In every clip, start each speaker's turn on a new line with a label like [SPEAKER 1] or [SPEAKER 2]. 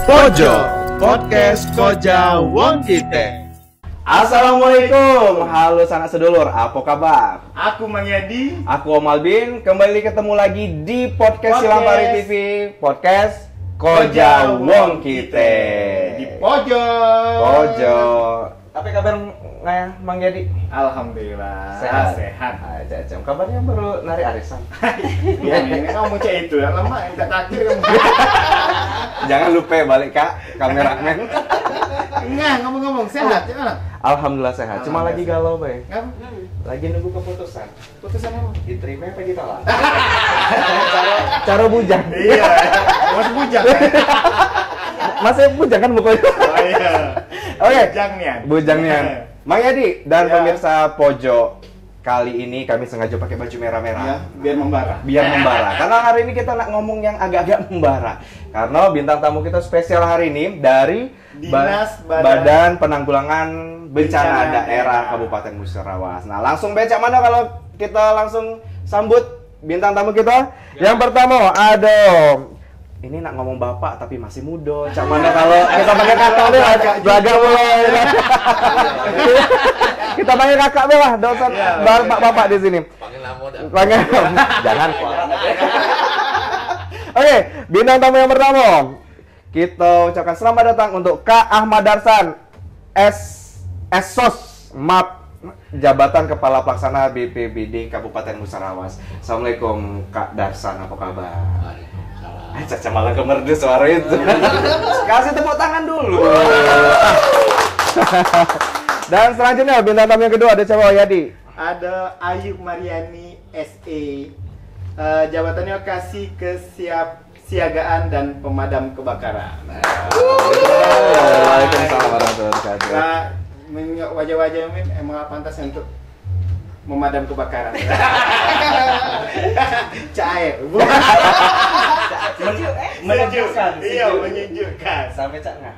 [SPEAKER 1] Pojo Podcast Koja Wong Kite.
[SPEAKER 2] Assalamualaikum, halo sanak sedulur, apa kabar?
[SPEAKER 1] Aku Mang Yadi.
[SPEAKER 2] Aku Om Albin, kembali ketemu lagi di Podcast Silampari TV, Podcast Koja Wong Kite.
[SPEAKER 1] Di Pojo.
[SPEAKER 2] Pojo. Apa kabar Mang Yadi?
[SPEAKER 1] Alhamdulillah.
[SPEAKER 2] Sehat. Aja. Kabarnya baru nari arisan.
[SPEAKER 1] Ya, ini kamu cek itu ya, lama minta takdir kamu.
[SPEAKER 2] Jangan lupa balik Kak, kameramen.
[SPEAKER 1] Enggak, ngomong-ngomong sehat ya.
[SPEAKER 2] Alhamdulillah sehat. Cuma lagi galau, Bay.
[SPEAKER 1] Ngapa?
[SPEAKER 2] Lagi nunggu keputusan.
[SPEAKER 1] Putusan apa?
[SPEAKER 2] Diterima apa ditolak? Cara bujang.
[SPEAKER 1] Iya, masih bujang.
[SPEAKER 2] Masih bujang kan pokoknya.
[SPEAKER 1] Oh iya.
[SPEAKER 2] Oke.
[SPEAKER 1] Bujangnya.
[SPEAKER 2] Mang Yadi dan
[SPEAKER 1] Ya.
[SPEAKER 2] pemirsa Pojo, kali ini kami sengaja pakai baju merah-merah.
[SPEAKER 1] Ya, biar membara.
[SPEAKER 2] Biar membara. Karena hari ini kita nak ngomong yang agak-agak membara. Karena bintang tamu kita spesial hari ini dari
[SPEAKER 1] Dinas
[SPEAKER 2] Badan Penanggulangan Bencana Daerah
[SPEAKER 1] Daerah
[SPEAKER 2] Kabupaten Musyarawat. Nah, langsung becak mana kalau kita langsung sambut bintang tamu kita? Yang pertama ada, ini nak ngomong bapak tapi masih muda. Cak mana kalau kita panggil kakak deh, agak mulai. Kita panggil kakak deh lah, dosen bapak di sini.
[SPEAKER 3] Panggil nama dah.
[SPEAKER 2] Panggil, jangan. Oke, bintang tamu yang pertama. Kita ucapkan selamat datang untuk Kak Ahmad Darsan, Esos MAP, Jabatan Kepala Pelaksana BPBD Kabupaten Musyarawat. Assalamualaikum Kak Darsan, apa kabar?
[SPEAKER 3] Waalaikumsalam.
[SPEAKER 2] Caca malah kemerdu suara itu. Kasih tepuk tangan dulu. Dan selanjutnya bintang tamu yang kedua ada siapa, Yadi?
[SPEAKER 1] Ada Ayu Mariani SE. Jabatannya kasih kesiapsiagaan dan pemadam kebakaran.
[SPEAKER 2] Waalaikumsalam warahmatullahi wabarakatuh.
[SPEAKER 1] Nah, menengok wajah-wajah Min emang pantas untuk memadam kebakaran. Cair. Menyejukkan. Iya, menyejukkan.
[SPEAKER 2] Sampai cak nggak?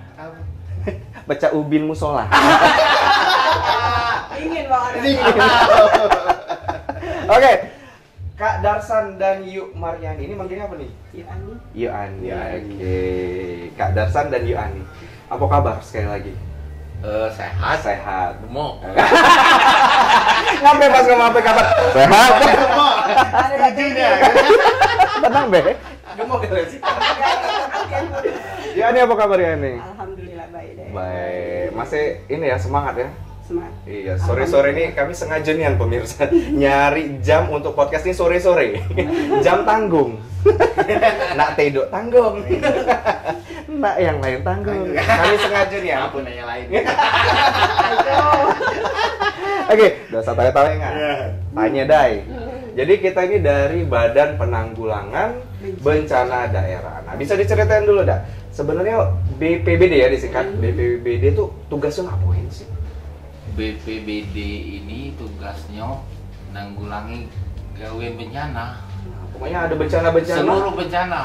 [SPEAKER 2] Baca ubin musola.
[SPEAKER 4] Ingin banget.
[SPEAKER 2] Oke, Kak Darsan dan Yu Mariani ini manggilnya apa nih?
[SPEAKER 4] Yu
[SPEAKER 2] Yu
[SPEAKER 4] Ani.
[SPEAKER 2] Ani. Oke, Kak Darsan dan Yu Ani. Apa kabar sekali lagi?
[SPEAKER 3] Sehat.
[SPEAKER 2] Sehat.
[SPEAKER 3] Gemuk.
[SPEAKER 2] Ngapain pas ngomong apa kabar? Sehat.
[SPEAKER 1] Setujunya.
[SPEAKER 2] Tenang be.
[SPEAKER 3] Gemuk ya sih.
[SPEAKER 2] Yu Ani apa kabar Yu Ani?
[SPEAKER 4] Alhamdulillah baik deh.
[SPEAKER 2] Baik, masih ini ya semangat ya.
[SPEAKER 4] Semangat.
[SPEAKER 2] Iya, sore-sore ini kami sengaja nih pemirsa nyari jam untuk podcast ini sore-sore. Jam tanggung. Nak tedok tanggung. Nak yang lain tanggung. Kami sengaja nih ya.
[SPEAKER 1] Apa nanya lain?
[SPEAKER 2] Oke, udah usah tawa-tawa enggak?
[SPEAKER 1] Iya.
[SPEAKER 2] Tanya Dai. Jadi kita ini dari Badan Penanggulangan Bencana Daerah. Nah, bisa diceritain dulu dah. Sebenarnya BPBD ya disingkat. BPBD itu tugasnya ngapain sih?
[SPEAKER 3] BPBD ini tugasnya nanggulangi gawe bencana.
[SPEAKER 2] Pokoknya ada bencana-bencana.
[SPEAKER 3] Seluruh bencana.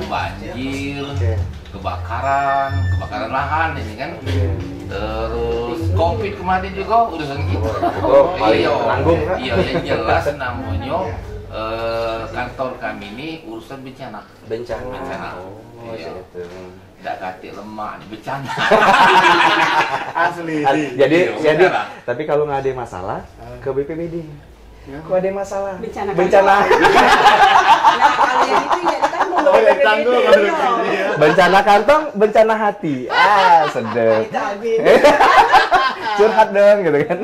[SPEAKER 3] Banjir,
[SPEAKER 2] Oke.
[SPEAKER 3] kebakaran lahan ini kan. Terus Covid kemarin juga urusan gitu.
[SPEAKER 2] Oh, paling tanggung kan?
[SPEAKER 3] Iya, yang jelas namanya kantor kami ini urusan bencana.
[SPEAKER 2] Bencana. Oh,
[SPEAKER 3] Iya.
[SPEAKER 2] gitu.
[SPEAKER 3] Tidak katik lemah di bencana.
[SPEAKER 1] Asli.
[SPEAKER 2] Jadi,
[SPEAKER 3] Iya, benar.
[SPEAKER 2] tapi kalau nggak ada masalah ke BPBD. Kok ada masalah?
[SPEAKER 4] Bencana.
[SPEAKER 2] Bencana.
[SPEAKER 4] Nah, kalian itu ya ditanggung.
[SPEAKER 1] Oh, ya tanggung.
[SPEAKER 4] Iya.
[SPEAKER 2] Bencana kantong, bencana hati. Sedep.
[SPEAKER 4] Itu Albin.
[SPEAKER 2] Curhat dong gitu kan.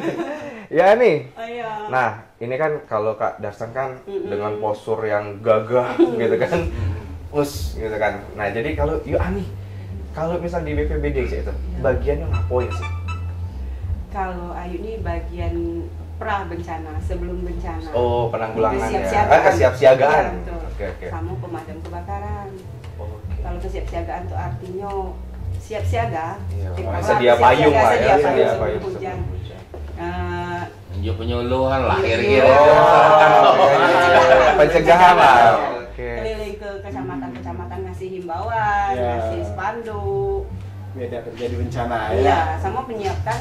[SPEAKER 2] Ya nih.
[SPEAKER 4] Oh iya.
[SPEAKER 2] Nah, ini kan kalau Kak Darsan kan dengan postur yang gagah gitu kan. Gitu kan. Nah, jadi kalau Yu Ani, kalau misal di BPBD sih itu, bagiannya ngapain sih?
[SPEAKER 4] Kalau Ayu ini bagian pra bencana, sebelum bencana.
[SPEAKER 2] Oh, penanggulangan ya.
[SPEAKER 4] Kesiapsiagaan.
[SPEAKER 2] Kesiapsiagaan.
[SPEAKER 4] Iya, betul.
[SPEAKER 2] Oke.
[SPEAKER 4] Sama pemadam kebakaran.
[SPEAKER 2] Oke.
[SPEAKER 4] Kalau kesiapsiagaan itu artinya siap siaga.
[SPEAKER 2] Iya,
[SPEAKER 4] Apa?
[SPEAKER 2] sedia payung lah ya,
[SPEAKER 4] Sedia
[SPEAKER 2] sedia
[SPEAKER 4] payung
[SPEAKER 2] payung
[SPEAKER 4] sebelum hujan.
[SPEAKER 2] sebelum hujan.
[SPEAKER 4] Eh,
[SPEAKER 3] Dia penyuluhan lah
[SPEAKER 4] Iya.
[SPEAKER 3] kira-kira.
[SPEAKER 2] Pencegahan lah. Oke.
[SPEAKER 4] keliling ke kecamatan-kecamatan ngasih himbauan,
[SPEAKER 1] Ya.
[SPEAKER 4] ngasih spanduk.
[SPEAKER 1] Biar tidak terjadi bencana ya.
[SPEAKER 4] Iya, sama menyiapkan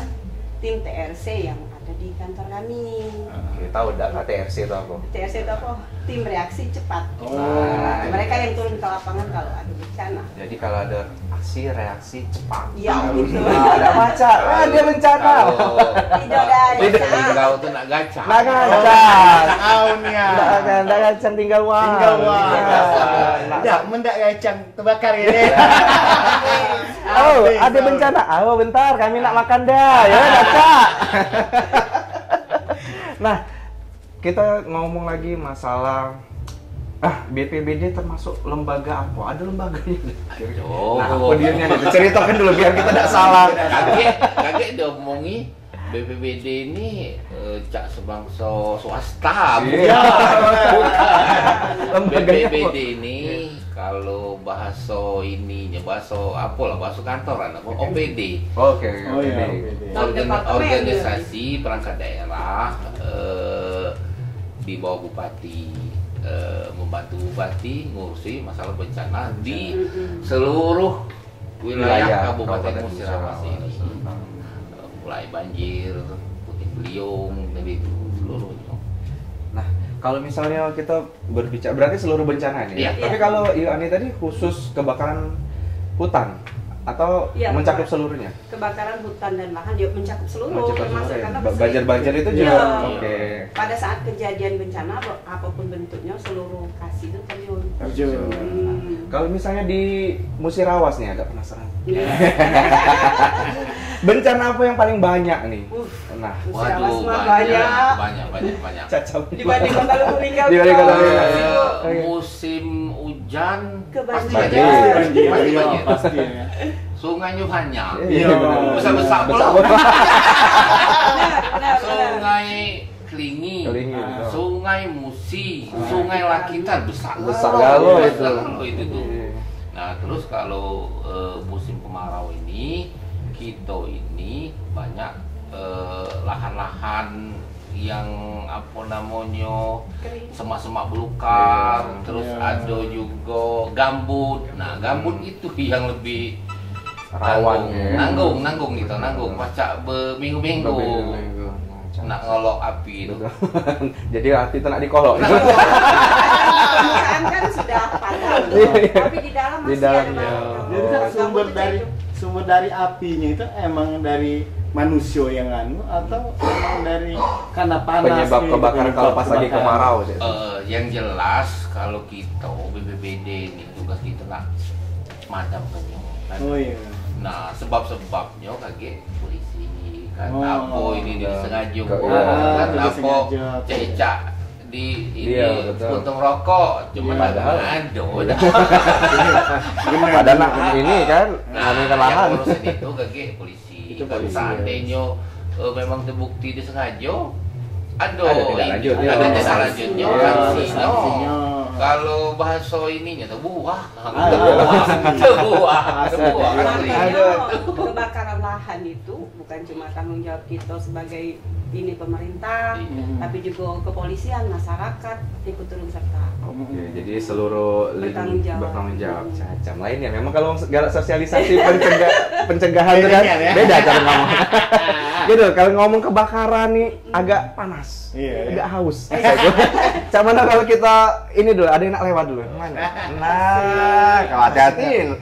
[SPEAKER 4] tim TRC yang ada di kantor kami.
[SPEAKER 2] Oke, tahu enggak TRC itu apa?
[SPEAKER 4] TRC itu apa? Tim reaksi cepat.
[SPEAKER 1] Oh,
[SPEAKER 2] Nah,
[SPEAKER 4] mereka yang turun ke lapangan kalau ada bencana.
[SPEAKER 2] Jadi kalau ada aksi reaksi cepat.
[SPEAKER 4] Iya, betul.
[SPEAKER 2] Ada baca, dia bencana.
[SPEAKER 4] Tidak ada
[SPEAKER 3] Tinggal tuh nak gacha.
[SPEAKER 2] Nah gaca.
[SPEAKER 1] Tahun ya.
[SPEAKER 2] Nggak gacang tinggal uang.
[SPEAKER 1] Tinggal uang.
[SPEAKER 2] Nah,
[SPEAKER 1] Tidak, mendak gacang terbakar ini.
[SPEAKER 2] oh, ada bencana. Oh, bentar, kami nak makan dah. Ya, gaca. Nah, kita ngomong lagi masalah BPBD termasuk lembaga apa? Ada lembaganya.
[SPEAKER 3] Oh,
[SPEAKER 2] Nah, apa dia nih? Ceritakan dulu biar kita tidak salah.
[SPEAKER 3] kaget diomongi BPBD ini cak sebangsa swasta.
[SPEAKER 2] Iya. Lembaganya
[SPEAKER 3] BPBD
[SPEAKER 2] apa?
[SPEAKER 3] ini kalau bahasa ininya bahasa apa lah, bahasa kantoran apa OPD.
[SPEAKER 2] Oke.
[SPEAKER 1] Oh iya, OPD.
[SPEAKER 3] Organisasi perangkat daerah di bawah bupati, membantu bupati ngurusi masalah bencana di seluruh wilayah Kabupaten Musirawas ini. Mulai banjir, puting beliung, dari itu seluruhnya.
[SPEAKER 2] Nah, kalau misalnya kita berbicara berarti seluruh bencana nih.
[SPEAKER 3] Iya.
[SPEAKER 2] Tapi kalau Ani tadi khusus kebakaran hutan atau
[SPEAKER 4] Iya,
[SPEAKER 2] mencakup
[SPEAKER 4] Pak.
[SPEAKER 2] seluruhnya?
[SPEAKER 4] Kebakaran hutan dan lahan dia mencakup seluruh,
[SPEAKER 2] Mencakup
[SPEAKER 4] termasuk
[SPEAKER 2] seluruh ya?
[SPEAKER 4] karena
[SPEAKER 2] Banjir-banjir itu juga?
[SPEAKER 4] Iya.
[SPEAKER 2] Oke.
[SPEAKER 4] Pada saat kejadian bencana apapun bentuknya seluruh kasih itu terjun.
[SPEAKER 2] Kalau misalnya di Musirawas nih, agak penasaran.
[SPEAKER 4] Iya.
[SPEAKER 2] Bencana apa yang paling banyak nih? Nah,
[SPEAKER 4] Musirawas
[SPEAKER 3] Waduh,
[SPEAKER 4] mah
[SPEAKER 3] banyak.
[SPEAKER 2] cacau.
[SPEAKER 4] Dibanding Kota Lubulingga.
[SPEAKER 2] Dibanding Kota Lubulingga.
[SPEAKER 3] Musim hujan pasti
[SPEAKER 4] Kebanjiran.
[SPEAKER 3] banjir.
[SPEAKER 1] Banjir.
[SPEAKER 3] Pasti banjir.
[SPEAKER 1] Pasti ya.
[SPEAKER 3] Sungainya banyak.
[SPEAKER 1] Iya.
[SPEAKER 3] Besar-besar
[SPEAKER 2] Besar.
[SPEAKER 3] belum.
[SPEAKER 4] Benar.
[SPEAKER 3] Sungai Klingi,
[SPEAKER 2] Klingi, betul.
[SPEAKER 3] Sungai Musi, Sungai Lakitan besar
[SPEAKER 2] Besar galo itu.
[SPEAKER 3] itu tuh.
[SPEAKER 2] Iya.
[SPEAKER 3] Nah, terus kalau musim kemarau ini kita ini banyak lahan-lahan yang apa namanya semak-semak belukar,
[SPEAKER 2] Iya.
[SPEAKER 3] terus
[SPEAKER 1] Iya.
[SPEAKER 3] ada juga gambut. Nah, gambut itu yang lebih
[SPEAKER 2] Rawan ya.
[SPEAKER 3] nanggung gitu, pacak berminggu-minggu nak ngolok api itu.
[SPEAKER 2] Jadi api itu nak dikolok.
[SPEAKER 4] Permukaan kan sudah padam,
[SPEAKER 2] Iya.
[SPEAKER 4] tapi di dalam
[SPEAKER 2] Di
[SPEAKER 4] masih
[SPEAKER 2] dalamnya.
[SPEAKER 4] ada
[SPEAKER 1] Jadi kan
[SPEAKER 4] gambut.
[SPEAKER 1] sumber dari apinya itu emang dari manusia yang atau emang dari karena panas
[SPEAKER 2] Penyebab
[SPEAKER 1] nih,
[SPEAKER 2] kebakaran
[SPEAKER 1] penyebab
[SPEAKER 2] kalau pas lagi
[SPEAKER 1] kebakaran.
[SPEAKER 2] kemarau.
[SPEAKER 3] Yang jelas kalau kita BPBD ini tugas kita nak madamkannya. Kan?
[SPEAKER 1] Oh iya.
[SPEAKER 3] Nah, sebab-sebabnya kaget polisi kan
[SPEAKER 1] Oh,
[SPEAKER 3] apa ini disengaja
[SPEAKER 2] iya.
[SPEAKER 3] kan
[SPEAKER 1] Tidak
[SPEAKER 3] apa
[SPEAKER 1] sengaja.
[SPEAKER 3] cecak di ini
[SPEAKER 2] Iya, betul.
[SPEAKER 3] puntung rokok cuma
[SPEAKER 1] Iya.
[SPEAKER 3] padahal ada.
[SPEAKER 2] Padahal nak ini kan ngambil lahan.
[SPEAKER 3] yang urusan itu kaget polisi.
[SPEAKER 1] Itu
[SPEAKER 3] Kan
[SPEAKER 1] polisi,
[SPEAKER 3] seandainya memang terbukti disengaja ada
[SPEAKER 2] Ada tindak lanjut, ya.
[SPEAKER 3] ada tindak lanjutnya
[SPEAKER 1] Iya,
[SPEAKER 3] sanksinya.
[SPEAKER 1] sanksinya.
[SPEAKER 3] Kalau bahasa ininya tuh buah
[SPEAKER 4] Makanya kebakaran lahan itu bukan cuma tanggung jawab kita sebagai ini pemerintah,
[SPEAKER 3] Iya.
[SPEAKER 4] tapi juga kepolisian, masyarakat ikut turun serta.
[SPEAKER 2] Oke, jadi seluruh
[SPEAKER 4] Bertanggung jawab.
[SPEAKER 2] bertanggung jawab. Cacam lainnya. Memang kalau segala sosialisasi pencegahan itu kan
[SPEAKER 1] Bedanya, ya.
[SPEAKER 2] beda cara ngomong. Gitu, kalau ngomong kebakaran nih agak panas,
[SPEAKER 1] Iya,
[SPEAKER 2] agak haus. Cak mana kalau kita ini dulu, ada yang nak lewat dulu. Mana? Nah, kalau hati-hati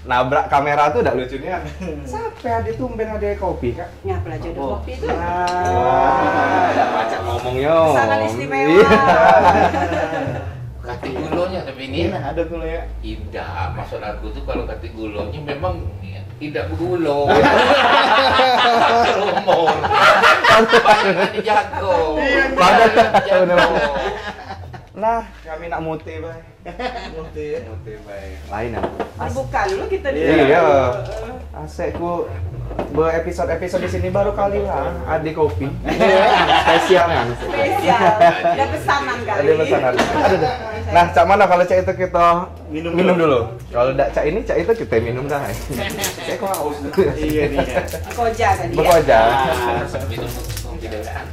[SPEAKER 2] nabrak kamera tuh udah lucunya. Sampai ada tumben ada kopi kak.
[SPEAKER 4] Ya, belajar di kopi itu.
[SPEAKER 2] Nah, ada macam ngomongnya.
[SPEAKER 4] Sangat istimewa.
[SPEAKER 2] Iya.
[SPEAKER 3] Kati gulonya tapi ini
[SPEAKER 1] Ini ada dulu ya.
[SPEAKER 3] tidak, maksud aku tuh kalau kati gulonya memang tidak bergulo. Umur. Banyak dijago.
[SPEAKER 2] Banyak
[SPEAKER 3] dijago.
[SPEAKER 2] Nah, kami nak muti, bay. Muti, bay. Lain ya.
[SPEAKER 4] Dibuka dulu kita di.
[SPEAKER 2] Iya. Asekku episode di sini baru kali lah ada kopi. Spesial kan.
[SPEAKER 4] Spesial. Ada pesanan kali.
[SPEAKER 2] Ada pesanan. Ada deh. Nah, cak mana kalau cak itu kita minum dulu. Kalau tidak cak ini, cak itu kita minum dah. Cak kok haus dulu.
[SPEAKER 1] Iya nih.
[SPEAKER 4] Koja tadi ya.
[SPEAKER 2] Bekoja.
[SPEAKER 3] Minum tidak kan.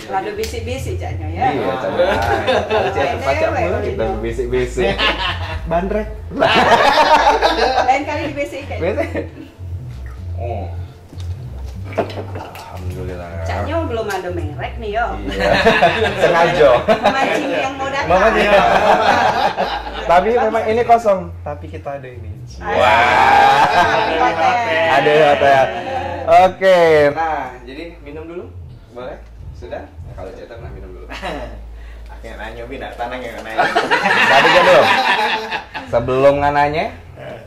[SPEAKER 4] Rada bisik-bisik caknya ya.
[SPEAKER 2] Iya, cak. Cak pacak mulu kita bisik-bisik. Bandrek.
[SPEAKER 4] Lain kali di BCI kayak.
[SPEAKER 2] Bete. Oh. Alhamdulillah.
[SPEAKER 4] Caknya belum ada merek nih yo.
[SPEAKER 2] Iya. Sengaja.
[SPEAKER 4] Mancing yang mau datang
[SPEAKER 2] Momennya. Tapi memang ini kosong, tapi kita ada ini. Ada hotel. Oke, nah jadi minum dulu, boleh? Sudah? Nah, kalau cetak nah minum dulu.
[SPEAKER 1] Akhirnya nanya bina tanang yang nanya.
[SPEAKER 2] Tadi kan dulu. Sebelum nanya,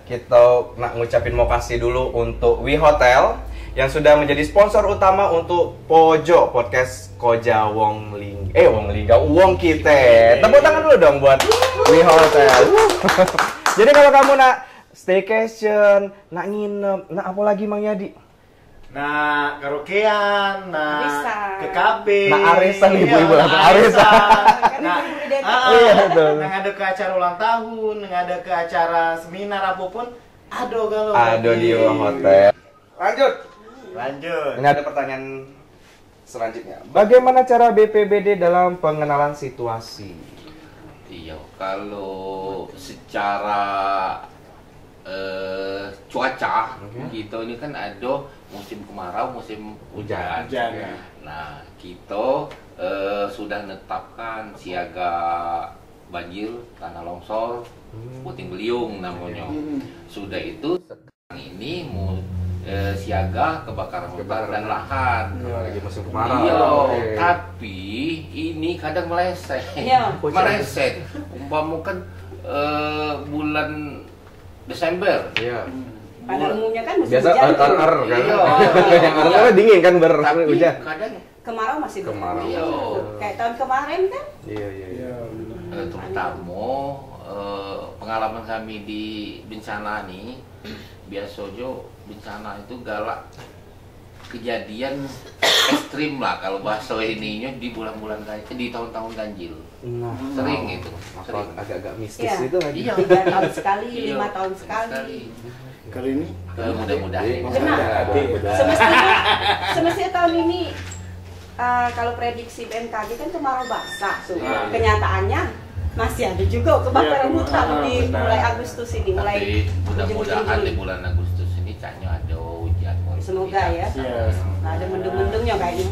[SPEAKER 2] kita nak ngucapin mau kasih dulu untuk We Hotel yang sudah menjadi sponsor utama untuk Pojok Podcast Koja Wong kita. Tepuk tangan dulu dong buat We Hotel. Jadi kalau kamu nak staycation, nak nginep, nak apa lagi Mang Yadi?
[SPEAKER 1] Nah, karaokean, nah
[SPEAKER 4] Arisan.
[SPEAKER 1] ke kafe,
[SPEAKER 2] Nah, arisan ibu-ibu
[SPEAKER 1] iya,
[SPEAKER 2] langsung arisan.
[SPEAKER 1] Nah,
[SPEAKER 2] Iya, betul.
[SPEAKER 1] Yang ada ke acara ulang tahun, yang ada ke acara seminar apapun, ado kalau.
[SPEAKER 2] Ada di hotel. Lanjut.
[SPEAKER 1] Lanjut.
[SPEAKER 2] Ini ada pertanyaan selanjutnya. Bagaimana cara BPBD dalam pengenalan situasi?
[SPEAKER 3] Iya, kalau secara cuaca kita ini kan ada musim kemarau, musim hujan.
[SPEAKER 1] Hujan.
[SPEAKER 3] Nah, kita sudah menetapkan siaga banjir, tanah longsor, puting beliung namanya. Sudah itu sekarang ini siaga kebakaran hutan dan lahan.
[SPEAKER 2] Lagi musim kemarau.
[SPEAKER 3] Iya,
[SPEAKER 2] Oke.
[SPEAKER 3] tapi ini kadang meleset.
[SPEAKER 4] Iya.
[SPEAKER 3] Meleset. Umpama kan bulan Desember.
[SPEAKER 2] Iya.
[SPEAKER 4] Pada umumnya kan musim
[SPEAKER 2] Biasa
[SPEAKER 4] hujan tuh.
[SPEAKER 2] kan.
[SPEAKER 3] Iya.
[SPEAKER 2] Yang karena dingin kan
[SPEAKER 3] Tapi
[SPEAKER 2] berhujan.
[SPEAKER 3] kadang
[SPEAKER 4] Kemarau masih
[SPEAKER 2] Kemarau.
[SPEAKER 4] berhenti. Kayak tahun kemarin kan?
[SPEAKER 2] Iya.
[SPEAKER 3] terutama pengalaman kami di bencana nih, biasanya bencana itu galak kejadian ekstrim lah kalau bahasa ininya di bulan-bulan di tahun-tahun ganjil.
[SPEAKER 2] Nah,
[SPEAKER 3] Sering itu.
[SPEAKER 2] Masalah
[SPEAKER 3] Sering.
[SPEAKER 2] agak-agak mistis
[SPEAKER 4] Iya.
[SPEAKER 2] itu lagi.
[SPEAKER 3] Iya.
[SPEAKER 4] 3 tahun sekali,
[SPEAKER 3] Iya,
[SPEAKER 4] 5 tahun sekali.
[SPEAKER 1] Kali ini
[SPEAKER 3] Mudah-mudahan.
[SPEAKER 4] Benar. Semestinya tahun ini kalau prediksi BMKG kan kemarau basah tuh. Kenyataannya masih ada juga kebakaran
[SPEAKER 1] Iya,
[SPEAKER 4] hutan di
[SPEAKER 1] benar.
[SPEAKER 4] mulai Agustus ini, mulai
[SPEAKER 3] Tapi mudah-mudahan
[SPEAKER 4] ujung-ujung
[SPEAKER 3] di
[SPEAKER 4] Juli.
[SPEAKER 3] bulan Agustus ini kayaknya ada hujan.
[SPEAKER 4] Semoga ya.
[SPEAKER 1] Iya.
[SPEAKER 4] Nah, ada mendung-mendungnya kayaknya.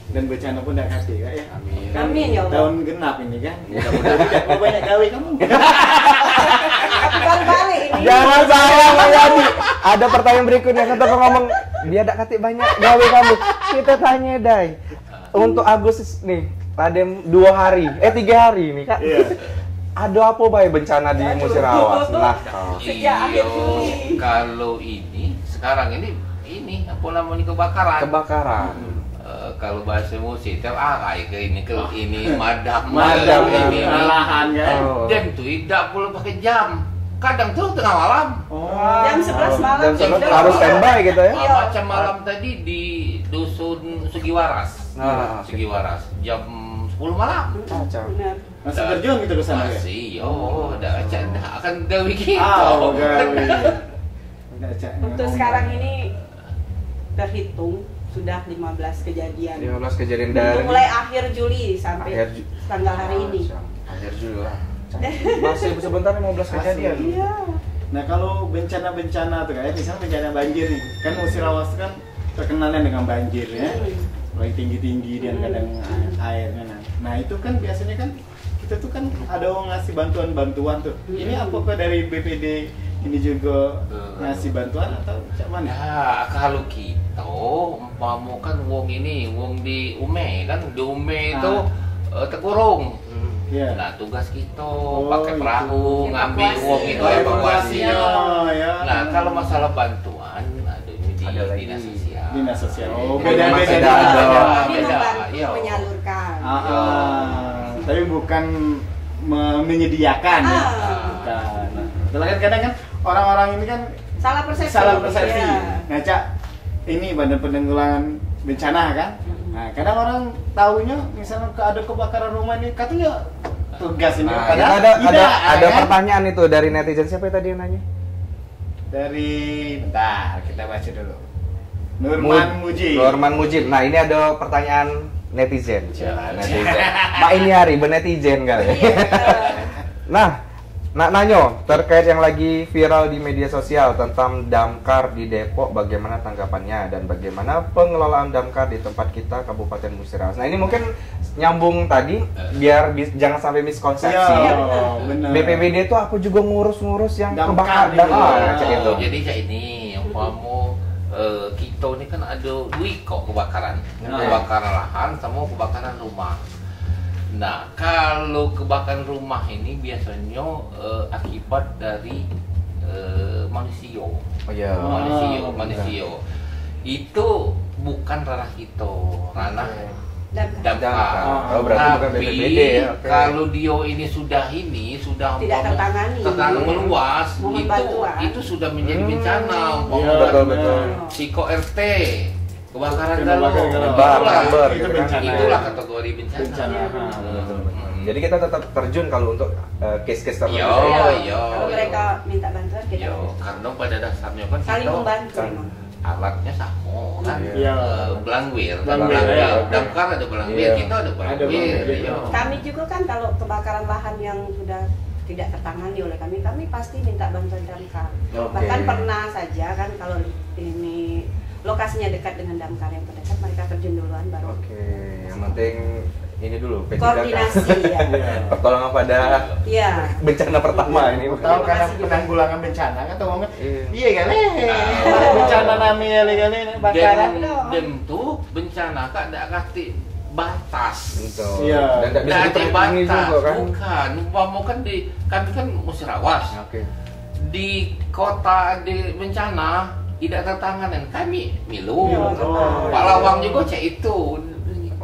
[SPEAKER 1] dan bencana pun tidak hati kak ya.
[SPEAKER 3] Amin.
[SPEAKER 4] Amin ya Allah.
[SPEAKER 1] Tahun genap ini kan. Mudah-mudahan tidak banyak gawe kamu.
[SPEAKER 4] Baru balik ini.
[SPEAKER 2] Jangan salah Mang Yadi. Ada pertanyaan berikutnya kata ngomong dia ada katik banyak gawe kamu. Kita tanya Dai. Untuk Agustus nih, ada 2 hari, 3 hari nih Kak.
[SPEAKER 1] Iya.
[SPEAKER 2] Ada apa bay bencana di Musirawas? Nah,
[SPEAKER 4] Sejak akhir
[SPEAKER 3] Iyo,
[SPEAKER 4] Juli.
[SPEAKER 3] kalau ini sekarang ini apa namanya kebakaran.
[SPEAKER 2] kebakaran.
[SPEAKER 3] Kalau bahasa musik kayak ke ini madam
[SPEAKER 1] Madam
[SPEAKER 3] ini
[SPEAKER 1] lahan kan.
[SPEAKER 2] Oh.
[SPEAKER 3] jam tuh tidak perlu pakai jam, kadang tuh tengah malam.
[SPEAKER 1] Oh.
[SPEAKER 4] Jam 11 malam.
[SPEAKER 2] Jam 11
[SPEAKER 4] sudah.
[SPEAKER 2] harus standby gitu ya.
[SPEAKER 4] Iya.
[SPEAKER 3] Macam malam tadi di dusun Sugiwaras.
[SPEAKER 2] Nah,
[SPEAKER 3] Sugiwaras jam 10 malam.
[SPEAKER 2] Kacau.
[SPEAKER 4] Benar.
[SPEAKER 1] Masih berjuang gitu ke sana ya.
[SPEAKER 3] Masih, ada aja akan gawe gitu.
[SPEAKER 1] Ah, gawe. Udah cak.
[SPEAKER 4] Untuk sekarang ini terhitung sudah 15 kejadian.
[SPEAKER 2] 15 kejadian dari
[SPEAKER 4] Untuk mulai akhir Juli sampai
[SPEAKER 2] Akhir Ju-
[SPEAKER 4] tanggal hari ini.
[SPEAKER 2] Akhir Juli lah. Masih sebentar 15 kejadian.
[SPEAKER 4] Iya.
[SPEAKER 1] Nah kalau bencana-bencana tuh kayak misalnya bencana banjir nih, kan Musirawas kan terkenalnya dengan banjir ya, mulai tinggi-tinggi dan kadang airnya. Nah itu kan biasanya kan kita tuh kan ada orang ngasih bantuan-bantuan tuh. Ini apakah dari BPD ini juga ngasih bantuan atau macam mana?
[SPEAKER 3] Ya, kalau kita umpama kan wong ini, wong di Ume kan, di Ume itu terkurung.
[SPEAKER 1] Iya.
[SPEAKER 3] Nah, tugas kita
[SPEAKER 1] Oh,
[SPEAKER 3] pakai perahu,
[SPEAKER 4] itu.
[SPEAKER 3] ngambil
[SPEAKER 4] Evakuasi.
[SPEAKER 3] wong itu
[SPEAKER 1] Oh,
[SPEAKER 3] evakuasinya.
[SPEAKER 1] evakuasinya, ya.
[SPEAKER 3] Nah, kalau masalah bantuan ada ini di
[SPEAKER 2] Ada lagi.
[SPEAKER 3] dinas sosial.
[SPEAKER 1] Dinas sosial. Oh,
[SPEAKER 2] Beda-
[SPEAKER 1] beda-beda.
[SPEAKER 2] beda.
[SPEAKER 4] Ini
[SPEAKER 3] Beda,
[SPEAKER 4] membantu
[SPEAKER 3] iya.
[SPEAKER 4] menyalurkan.
[SPEAKER 1] Tapi bukan menyediakan ya.
[SPEAKER 4] Ah.
[SPEAKER 1] Bukan. Nah, kadang-kadang kan orang-orang ini kan
[SPEAKER 4] Salah persepsi.
[SPEAKER 1] salah persepsi.
[SPEAKER 4] Iya.
[SPEAKER 1] Ngaca ini badan penanggulangan bencana kan. Nah, kadang orang tahunya misalnya ada kebakaran rumah ini katanya tugas ini.
[SPEAKER 2] Nah,
[SPEAKER 1] Padahal
[SPEAKER 2] ada
[SPEAKER 1] tidak, kan?
[SPEAKER 2] pertanyaan itu dari netizen. Siapa tadi yang nanya?
[SPEAKER 1] Dari bentar kita baca dulu. Nurman Mujib.
[SPEAKER 2] Nurman Mujib. Nah, ini ada pertanyaan netizen.
[SPEAKER 1] Jangan.
[SPEAKER 2] Netizen. Pak ini hari netizen kali.
[SPEAKER 4] Iya.
[SPEAKER 2] Nah, nak nanyo terkait yang lagi viral di media sosial tentang damkar di Depok, bagaimana tanggapannya dan bagaimana pengelolaan damkar di tempat kita Kabupaten Musirawas. Nah, ini mungkin nyambung tadi biar jangan sampai miskonsepsi.
[SPEAKER 1] Iya, benar.
[SPEAKER 2] BPBD itu aku juga ngurus-ngurus yang
[SPEAKER 1] Damkar
[SPEAKER 2] kebakaran.
[SPEAKER 1] gitu.
[SPEAKER 2] Itu.
[SPEAKER 3] Jadi kayak ini umpama kita ini kan ada dua kok kebakaran. Kebakaran lahan sama kebakaran rumah. Nah, kalau kebakaran rumah ini biasanya akibat dari manusia.
[SPEAKER 2] Oh iya.
[SPEAKER 3] Manusia. Itu bukan ranah kita, ranah damkar.
[SPEAKER 2] Oh, berarti bukan
[SPEAKER 3] Tapi
[SPEAKER 2] BPBD ya. Oke.
[SPEAKER 3] kalau dia ini sudah
[SPEAKER 4] Tidak tertangani.
[SPEAKER 3] meluas,
[SPEAKER 4] Mohon bantuan.
[SPEAKER 3] itu sudah menjadi bencana.
[SPEAKER 1] Iya,
[SPEAKER 2] betul.
[SPEAKER 3] Psiko RT, kebakaran
[SPEAKER 1] Kebakaran
[SPEAKER 3] galau,
[SPEAKER 2] Bar,
[SPEAKER 1] itu
[SPEAKER 2] gitu kan.
[SPEAKER 1] bencana.
[SPEAKER 3] itulah kategori bencana.
[SPEAKER 1] Bencana.
[SPEAKER 2] Betul. Jadi kita tetap terjun kalau untuk case-case tertentu.
[SPEAKER 3] Iya.
[SPEAKER 4] Kalau mereka minta bantuan kita
[SPEAKER 3] Yo, karena pada dasarnya kan
[SPEAKER 4] saling
[SPEAKER 3] kita
[SPEAKER 4] membantu memang.
[SPEAKER 3] alatnya sama kan.
[SPEAKER 1] Iya.
[SPEAKER 3] Belangwir,
[SPEAKER 1] Belangwir, ya.
[SPEAKER 3] damkar ada belangwir,
[SPEAKER 2] Iya.
[SPEAKER 3] kita ada belangwir.
[SPEAKER 1] belangwir.
[SPEAKER 3] Iya.
[SPEAKER 4] Kami juga kan kalau kebakaran lahan yang sudah tidak tertangani oleh kami pasti minta bantuan damkar.
[SPEAKER 2] Oke.
[SPEAKER 4] Bahkan pernah saja kan kalau ini lokasinya dekat dengan damkar yang terdekat, mereka terjun duluan baru
[SPEAKER 2] Oke, yang penting ini dulu
[SPEAKER 4] koordinasi ya.
[SPEAKER 2] pertolongan pada
[SPEAKER 4] Iya.
[SPEAKER 2] bencana pertama ini.
[SPEAKER 1] Tahu karena
[SPEAKER 4] Terima kasih.
[SPEAKER 1] penanggulangan bencana kan tahu nggak?
[SPEAKER 2] Iya.
[SPEAKER 1] Iya kan? Bencana namanya kali ini bakaran.
[SPEAKER 3] Dan tuh bencana kak ada kati batas.
[SPEAKER 2] Betul.
[SPEAKER 1] Iya.
[SPEAKER 2] Dan tidak bisa
[SPEAKER 3] Nah, di
[SPEAKER 2] diterangi
[SPEAKER 3] batas
[SPEAKER 2] juga kan.
[SPEAKER 3] bukan. Umpama kan kami kan Musirawas.
[SPEAKER 2] Oke.
[SPEAKER 3] Di kota di bencana tidak tertanganan kami milu.
[SPEAKER 4] Iya, betul.
[SPEAKER 3] Pak Lawang juga cek itu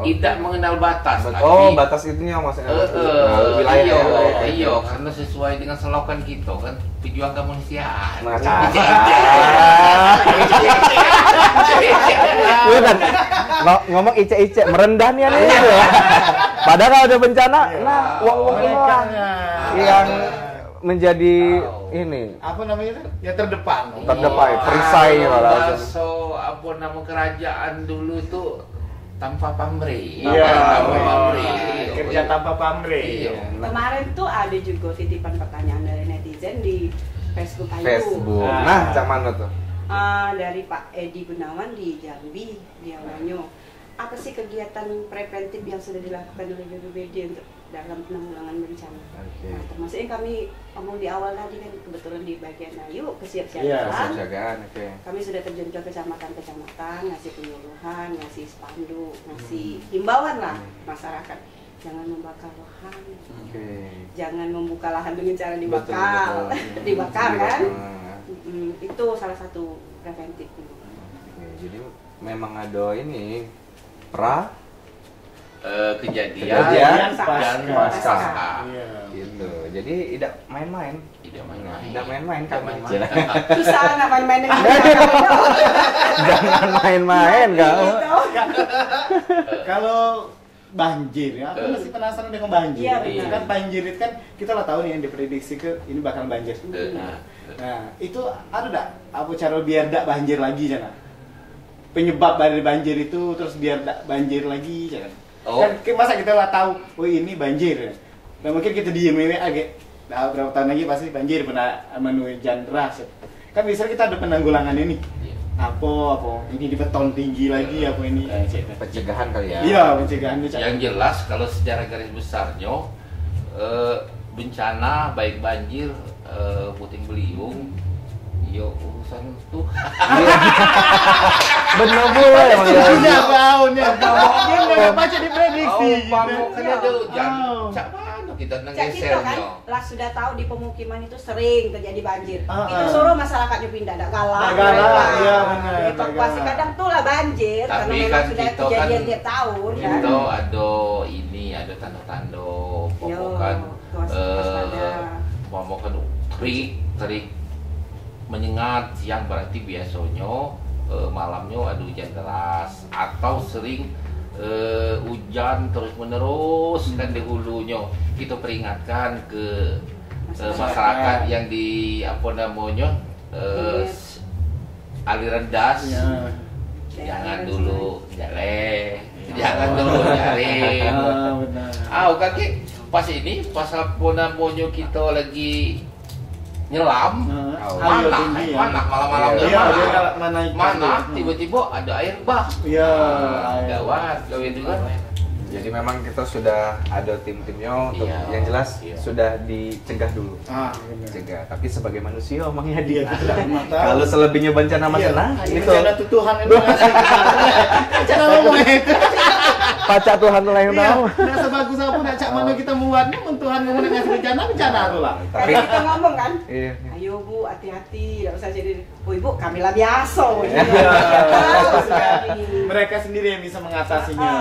[SPEAKER 3] tidak mengenal batas.
[SPEAKER 2] Oh, batas itunya maksudnya. Wilayah
[SPEAKER 3] iya,
[SPEAKER 2] ya.
[SPEAKER 3] iya, karena sesuai dengan selokan kita kan pejuang kemanusiaan.
[SPEAKER 2] Nah, Iya kan? Ngomong ice-ice merendah nih nih. Padahal kalau ada bencana, nah wong-wong ini lah yang menjadi ini
[SPEAKER 1] Apa namanya itu? Ya terdepan.
[SPEAKER 2] terdepan, perisai malah.
[SPEAKER 3] So, apa nama kerajaan dulu tuh tanpa pamrih.
[SPEAKER 1] Iya.
[SPEAKER 3] Tanpa pamrih.
[SPEAKER 1] Kerja tanpa pamrih.
[SPEAKER 3] Iya.
[SPEAKER 4] Kemarin tuh ada juga titipan pertanyaan dari netizen di Facebook Ayu.
[SPEAKER 2] Facebook. Nah, cak mana tuh?
[SPEAKER 4] Dari Pak Edi Gunawan di Jambi, dia nanya, apa sih kegiatan preventif yang sudah dilakukan oleh BPBD untuk dalam penanggulangan bencana?
[SPEAKER 2] Oke.
[SPEAKER 4] Nah, termasuk yang kami omong di awal tadi kan kebetulan di bagian Ayu kesiapsiagaan.
[SPEAKER 1] Iya,
[SPEAKER 2] Kesiapsiagaan, oke.
[SPEAKER 4] Kami sudah terjun ke kecamatan-kecamatan, ngasih penyuluhan, ngasih spanduk, ngasih himbauan lah masyarakat. Jangan membakar lahan,
[SPEAKER 2] Oke.
[SPEAKER 4] jangan membuka lahan dengan cara
[SPEAKER 2] Betul,
[SPEAKER 4] dibakar,
[SPEAKER 2] betul.
[SPEAKER 4] dibakar kan?
[SPEAKER 2] Dibakar.
[SPEAKER 4] Itu salah satu preventif.
[SPEAKER 2] Oke, jadi memang ada ini
[SPEAKER 3] Kejadian
[SPEAKER 2] Kejadian
[SPEAKER 3] dan
[SPEAKER 2] pasca.
[SPEAKER 3] pasca.
[SPEAKER 1] Iya.
[SPEAKER 2] gitu. Jadi tidak main-main.
[SPEAKER 3] Tidak main-main.
[SPEAKER 2] Tidak main-main
[SPEAKER 3] Tidak
[SPEAKER 2] kan.
[SPEAKER 3] main-main.
[SPEAKER 4] Susah nggak main-main dengan
[SPEAKER 2] Jangan main-main kamu.
[SPEAKER 1] Kalau banjir ya, aku masih penasaran dengan banjir.
[SPEAKER 4] Iya, benar.
[SPEAKER 1] Kan banjir itu kan kita lah tahu nih yang diprediksi ke ini bakal banjir. Nah, itu ada enggak apa cara biar enggak banjir lagi Jana? Penyebab dari banjir itu terus biar enggak banjir lagi Jana.
[SPEAKER 3] Oh.
[SPEAKER 1] Kan masa kita lah tahu, oh ini banjir. Nah, mungkin kita diem agak nah, berapa tahun lagi pasti banjir pernah menuai hujan deras. Kan bisa kita ada penanggulangan ini. Apa ini dibeton tinggi lagi apa ini?
[SPEAKER 2] Pencegahan kali ya.
[SPEAKER 1] Iya, pencegahannya Cak.
[SPEAKER 3] Yang jelas kalau secara garis besarnya bencana baik banjir, puting beliung, yo urusan tuh.
[SPEAKER 2] Bener boleh emang ya.
[SPEAKER 1] Sudah tahunnya. Dia nggak baca di prediksi.
[SPEAKER 3] Kan ada hujan.
[SPEAKER 1] Oh.
[SPEAKER 3] Cak mana kita
[SPEAKER 4] Cak kita
[SPEAKER 3] ngegesernya?
[SPEAKER 4] kan lah sudah tahu di pemukiman itu sering terjadi banjir.
[SPEAKER 1] Ah,
[SPEAKER 4] Itu
[SPEAKER 1] ah.
[SPEAKER 4] suruh masyarakatnya pindah, tidak galah.
[SPEAKER 1] Nggak galah, iya benar,
[SPEAKER 4] Evakuasi
[SPEAKER 1] nggak galah.
[SPEAKER 4] kadang tuh lah banjir
[SPEAKER 3] Tapi
[SPEAKER 4] karena memang
[SPEAKER 3] kan
[SPEAKER 4] sudah
[SPEAKER 3] kita
[SPEAKER 4] kejadian
[SPEAKER 3] kan-
[SPEAKER 4] tiap tahun kan.
[SPEAKER 3] Itu ada ini, ada tanda-tanda pokokan
[SPEAKER 4] waspada.
[SPEAKER 3] pokokan terik menyengat siang berarti biasanya malamnya ada hujan deras atau sering hujan terus menerus kan di hulunya. Kita peringatkan ke masyarakat yang di apa namanya aliran das.
[SPEAKER 1] Iya.
[SPEAKER 3] Jangan dulu jangan dulu nyaring.
[SPEAKER 1] Ah, benar.
[SPEAKER 3] Kaki pas ini pas Pona Monyo kita lagi nyelam,
[SPEAKER 1] Air tinggi ya.
[SPEAKER 3] malam-malam
[SPEAKER 2] Iya,
[SPEAKER 1] Iya,
[SPEAKER 3] mana,
[SPEAKER 1] dia kalau mana
[SPEAKER 3] mana tiba-tiba ada air bah.
[SPEAKER 1] Iya.
[SPEAKER 3] Gawat, gawat itu kan.
[SPEAKER 2] Jadi memang kita sudah ada tim-timnya untuk
[SPEAKER 3] Iya,
[SPEAKER 2] yang jelas
[SPEAKER 3] iya.
[SPEAKER 2] sudah dicegah dulu.
[SPEAKER 1] Benar.
[SPEAKER 2] Cegah. Tapi sebagai manusia omongnya
[SPEAKER 1] Iya,
[SPEAKER 2] dia.
[SPEAKER 1] kita tidak tahu.
[SPEAKER 2] Kalau selebihnya bencana mas
[SPEAKER 1] Iya,
[SPEAKER 2] nah,
[SPEAKER 1] ini
[SPEAKER 2] itu
[SPEAKER 1] bencana tuh Tuhan yang ngasih. Cara ngomongnya itu.
[SPEAKER 2] pacak Tuhan tuh lah yang
[SPEAKER 1] Iya,
[SPEAKER 2] tahu.
[SPEAKER 1] nggak sebagus apa, nggak cak mana kita membuatnya, Tuhan ngomong ngasih bencana tuh lah.
[SPEAKER 2] Tapi
[SPEAKER 4] Kayak kita ngomong kan,
[SPEAKER 2] iya.
[SPEAKER 4] ayo Bu, hati-hati, tidak usah jadi, oh Ibu, kami lah biasa.
[SPEAKER 1] Iya,
[SPEAKER 4] Tahu sekali.
[SPEAKER 1] mereka sendiri yang bisa mengatasinya.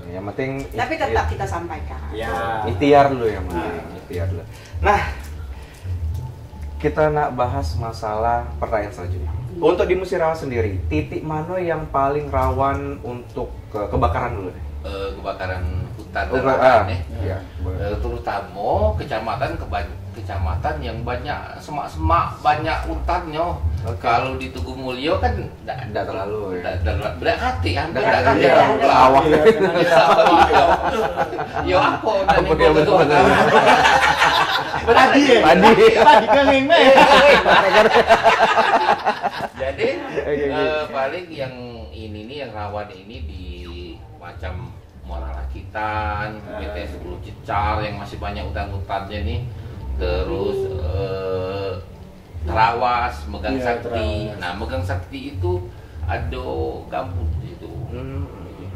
[SPEAKER 2] Yang penting
[SPEAKER 4] Tapi tetap kita sampaikan.
[SPEAKER 1] Ya.
[SPEAKER 2] ikhtiar dulu ya, ikhtiar dulu. Nah, kita nak bahas masalah pertanyaan selanjutnya. Untuk di Musirawas sendiri, titik mana yang paling rawan untuk kebakaran dulu deh?
[SPEAKER 3] Kebakaran hutan dan
[SPEAKER 2] Oh,
[SPEAKER 3] lahan ya.
[SPEAKER 2] iya, boleh.
[SPEAKER 3] Terutama kecamatan yang banyak semak-semak, banyak hutannya.
[SPEAKER 2] Oke.
[SPEAKER 3] Kalau di Tugu Mulyo kan
[SPEAKER 2] Nggak terlalu ya.
[SPEAKER 3] Berak hati hampir
[SPEAKER 2] Nggak
[SPEAKER 3] berak hati.
[SPEAKER 2] ada. Awak.
[SPEAKER 3] Yo apa udah
[SPEAKER 2] Apa yang betul betul.
[SPEAKER 1] Tadi ya. Tadi kering meh.
[SPEAKER 3] Jadi
[SPEAKER 2] Oke.
[SPEAKER 3] paling yang ini nih yang rawan ini di macam Muara Rakitan, BTS 10 Cecar yang masih banyak hutan-hutannya nih. Terus Terawas, Megang
[SPEAKER 1] Iya,
[SPEAKER 3] Sakti.
[SPEAKER 1] Terawas.
[SPEAKER 3] Nah, Megang Sakti itu ada gambut itu.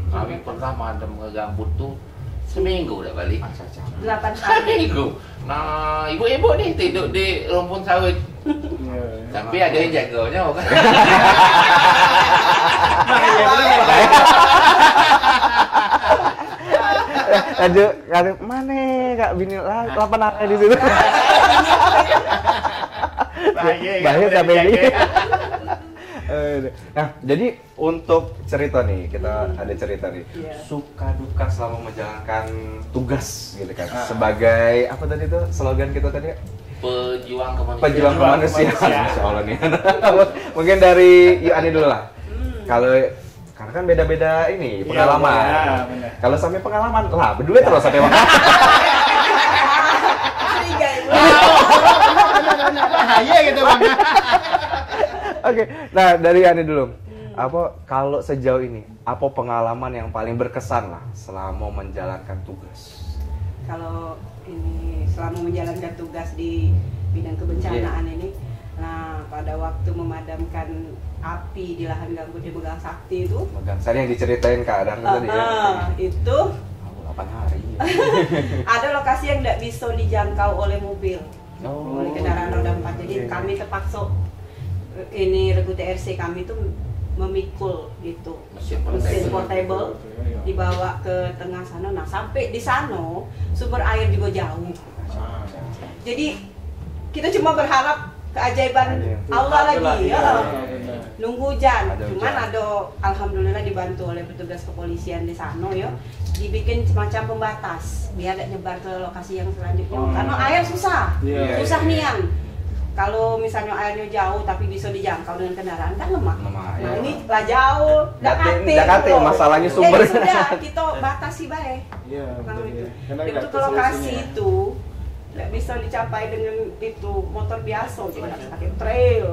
[SPEAKER 3] Kami pertama ada gambut tuh seminggu udah balik.
[SPEAKER 4] 8 tahun.
[SPEAKER 3] Seminggu. Nah, ibu-ibu nih tidur di rumpun sawit. Tapi ada yang jaganya kan.
[SPEAKER 2] Lanjut, kali mana kak bini lapan hari di situ. Bahaya sampai ini. Nah, jadi untuk cerita nih, kita ada cerita nih.
[SPEAKER 4] Iya.
[SPEAKER 2] Suka duka selama menjalankan tugas gitu kan. Sebagai apa tadi tuh slogan kita tadi?
[SPEAKER 3] Pejuang kemanusiaan.
[SPEAKER 2] Pejuang kemanusiaan.
[SPEAKER 1] kemanusiaan.
[SPEAKER 2] Masya Allah nih. Mungkin dari Ani dulu lah. Kalau karena kan beda-beda ini pengalaman.
[SPEAKER 1] Iya, benar.
[SPEAKER 2] Kalau sampai pengalaman lah berdua terus sampai
[SPEAKER 4] Tiga Ibu.
[SPEAKER 1] Bahaya gitu bang.
[SPEAKER 2] Oke, nah dari Ani dulu. Apa kalau sejauh ini apa pengalaman yang paling berkesan lah selama menjalankan tugas?
[SPEAKER 4] Kalau ini selama menjalankan tugas di bidang kebencanaan ini, nah pada waktu memadamkan api di lahan gambut di Megang Sakti itu,
[SPEAKER 2] Megang saya yang diceritain Kak Adar tadi ya.
[SPEAKER 4] itu
[SPEAKER 2] 8 hari.
[SPEAKER 4] ada lokasi yang tidak bisa dijangkau oleh mobil,
[SPEAKER 2] Oh.
[SPEAKER 4] oleh kendaraan roda 4. Jadi
[SPEAKER 2] Oke.
[SPEAKER 4] kami terpaksa ini regu TRC kami itu memikul gitu
[SPEAKER 3] Mesin
[SPEAKER 4] mesin
[SPEAKER 3] portable.
[SPEAKER 4] portable dibawa ke tengah sana. Nah sampai di sana sumber air juga jauh. Jadi kita cuma berharap keajaiban Allah lagi ya. Nunggu hujan.
[SPEAKER 2] Ada
[SPEAKER 4] Cuman
[SPEAKER 2] hujan.
[SPEAKER 4] ada alhamdulillah dibantu oleh petugas kepolisian di sana ya. Dibikin semacam pembatas biar tidak nyebar ke lokasi yang selanjutnya. Karena air susah.
[SPEAKER 1] Iya,
[SPEAKER 4] Susah
[SPEAKER 2] iya,
[SPEAKER 4] nian. Kalau misalnya airnya jauh tapi bisa dijangkau dengan kendaraan kan lemah.
[SPEAKER 2] Lemah,
[SPEAKER 4] Nah
[SPEAKER 2] iya.
[SPEAKER 4] ini lah jauh,
[SPEAKER 2] Dakate, masalahnya sumber.
[SPEAKER 4] Jadi sudah kita batasi baik.
[SPEAKER 1] Iya,
[SPEAKER 4] Kalau
[SPEAKER 1] betul,
[SPEAKER 4] itu.
[SPEAKER 1] ya. Karena
[SPEAKER 4] Itu
[SPEAKER 1] nggak
[SPEAKER 4] ke lokasi
[SPEAKER 1] solusinya.
[SPEAKER 4] itu tidak bisa dicapai dengan itu motor biasa, jadi harus pakai trail.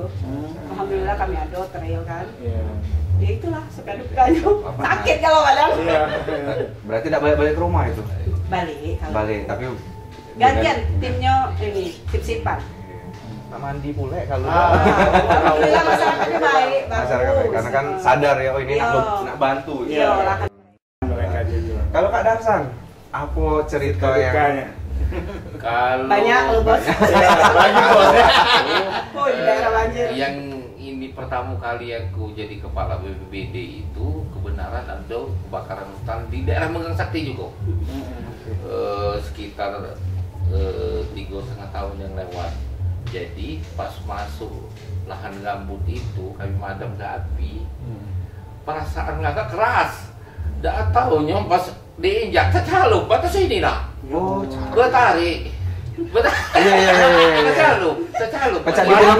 [SPEAKER 4] Alhamdulillah kami ada trail kan.
[SPEAKER 1] Iya.
[SPEAKER 4] Ya itulah suka dukanya. Sakit kalau kadang.
[SPEAKER 1] Iya.
[SPEAKER 2] Berarti tidak balik-balik ke rumah itu.
[SPEAKER 4] Balik kalau.
[SPEAKER 2] Balik, tapi
[SPEAKER 4] Gantian timnya ini tim sipan.
[SPEAKER 2] tak mandi pula kalau
[SPEAKER 4] Alhamdulillah masyarakatnya baik,
[SPEAKER 2] masyarakat
[SPEAKER 4] bagus.
[SPEAKER 2] karena kan sadar ya oh ini
[SPEAKER 4] Iya.
[SPEAKER 2] nak bantu.
[SPEAKER 4] Iya lah.
[SPEAKER 1] Mereka juga.
[SPEAKER 2] Kalau Kak Darsan, apa cerita yang
[SPEAKER 1] Dukanya.
[SPEAKER 3] Kalau
[SPEAKER 4] Banyak lu bos.
[SPEAKER 1] Lagi bos.
[SPEAKER 4] Oh di daerah banjir.
[SPEAKER 3] yang ini pertama kali aku jadi kepala BPBD itu kebenaran ada kebakaran hutan di daerah Megang Sakti juga. Sekitar 3,5 tahun yang lewat. Jadi pas masuk lahan gambut itu kami madam ke api, perasaan agak keras. Dah tahunya pas diinjak tercalup batas ini lah.
[SPEAKER 2] Oh,
[SPEAKER 3] Bertarik.
[SPEAKER 2] Iya.
[SPEAKER 3] Tercalup.
[SPEAKER 2] Pecah di film.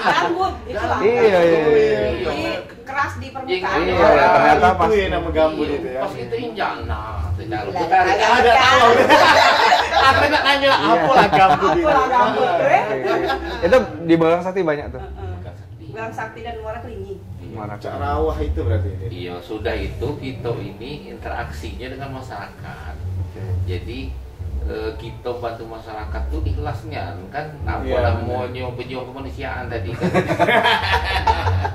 [SPEAKER 4] Gambut itulah.
[SPEAKER 2] Iya.
[SPEAKER 4] Jadi keras di permukaan.
[SPEAKER 2] Iya, ternyata pas
[SPEAKER 1] itu ya nama gambut itu ya.
[SPEAKER 3] Pas itu injak, nah tercalup.
[SPEAKER 4] Lah,
[SPEAKER 3] Bertarik.
[SPEAKER 4] ada
[SPEAKER 1] tahu. Aku nak nanya lah, apa lah gambut itu?
[SPEAKER 4] Apalah gambut,
[SPEAKER 2] Itu di Megang Sakti banyak tuh.
[SPEAKER 4] Megang Sakti dan Muara Kelingi.
[SPEAKER 2] Mana
[SPEAKER 1] Cak Rawah itu berarti.
[SPEAKER 3] Iya, sudah itu kita ini interaksinya dengan masyarakat. Jadi kita bantu masyarakat tuh ikhlasnya kan apa
[SPEAKER 1] Iya,
[SPEAKER 3] namanya pejuang kemanusiaan tadi kan.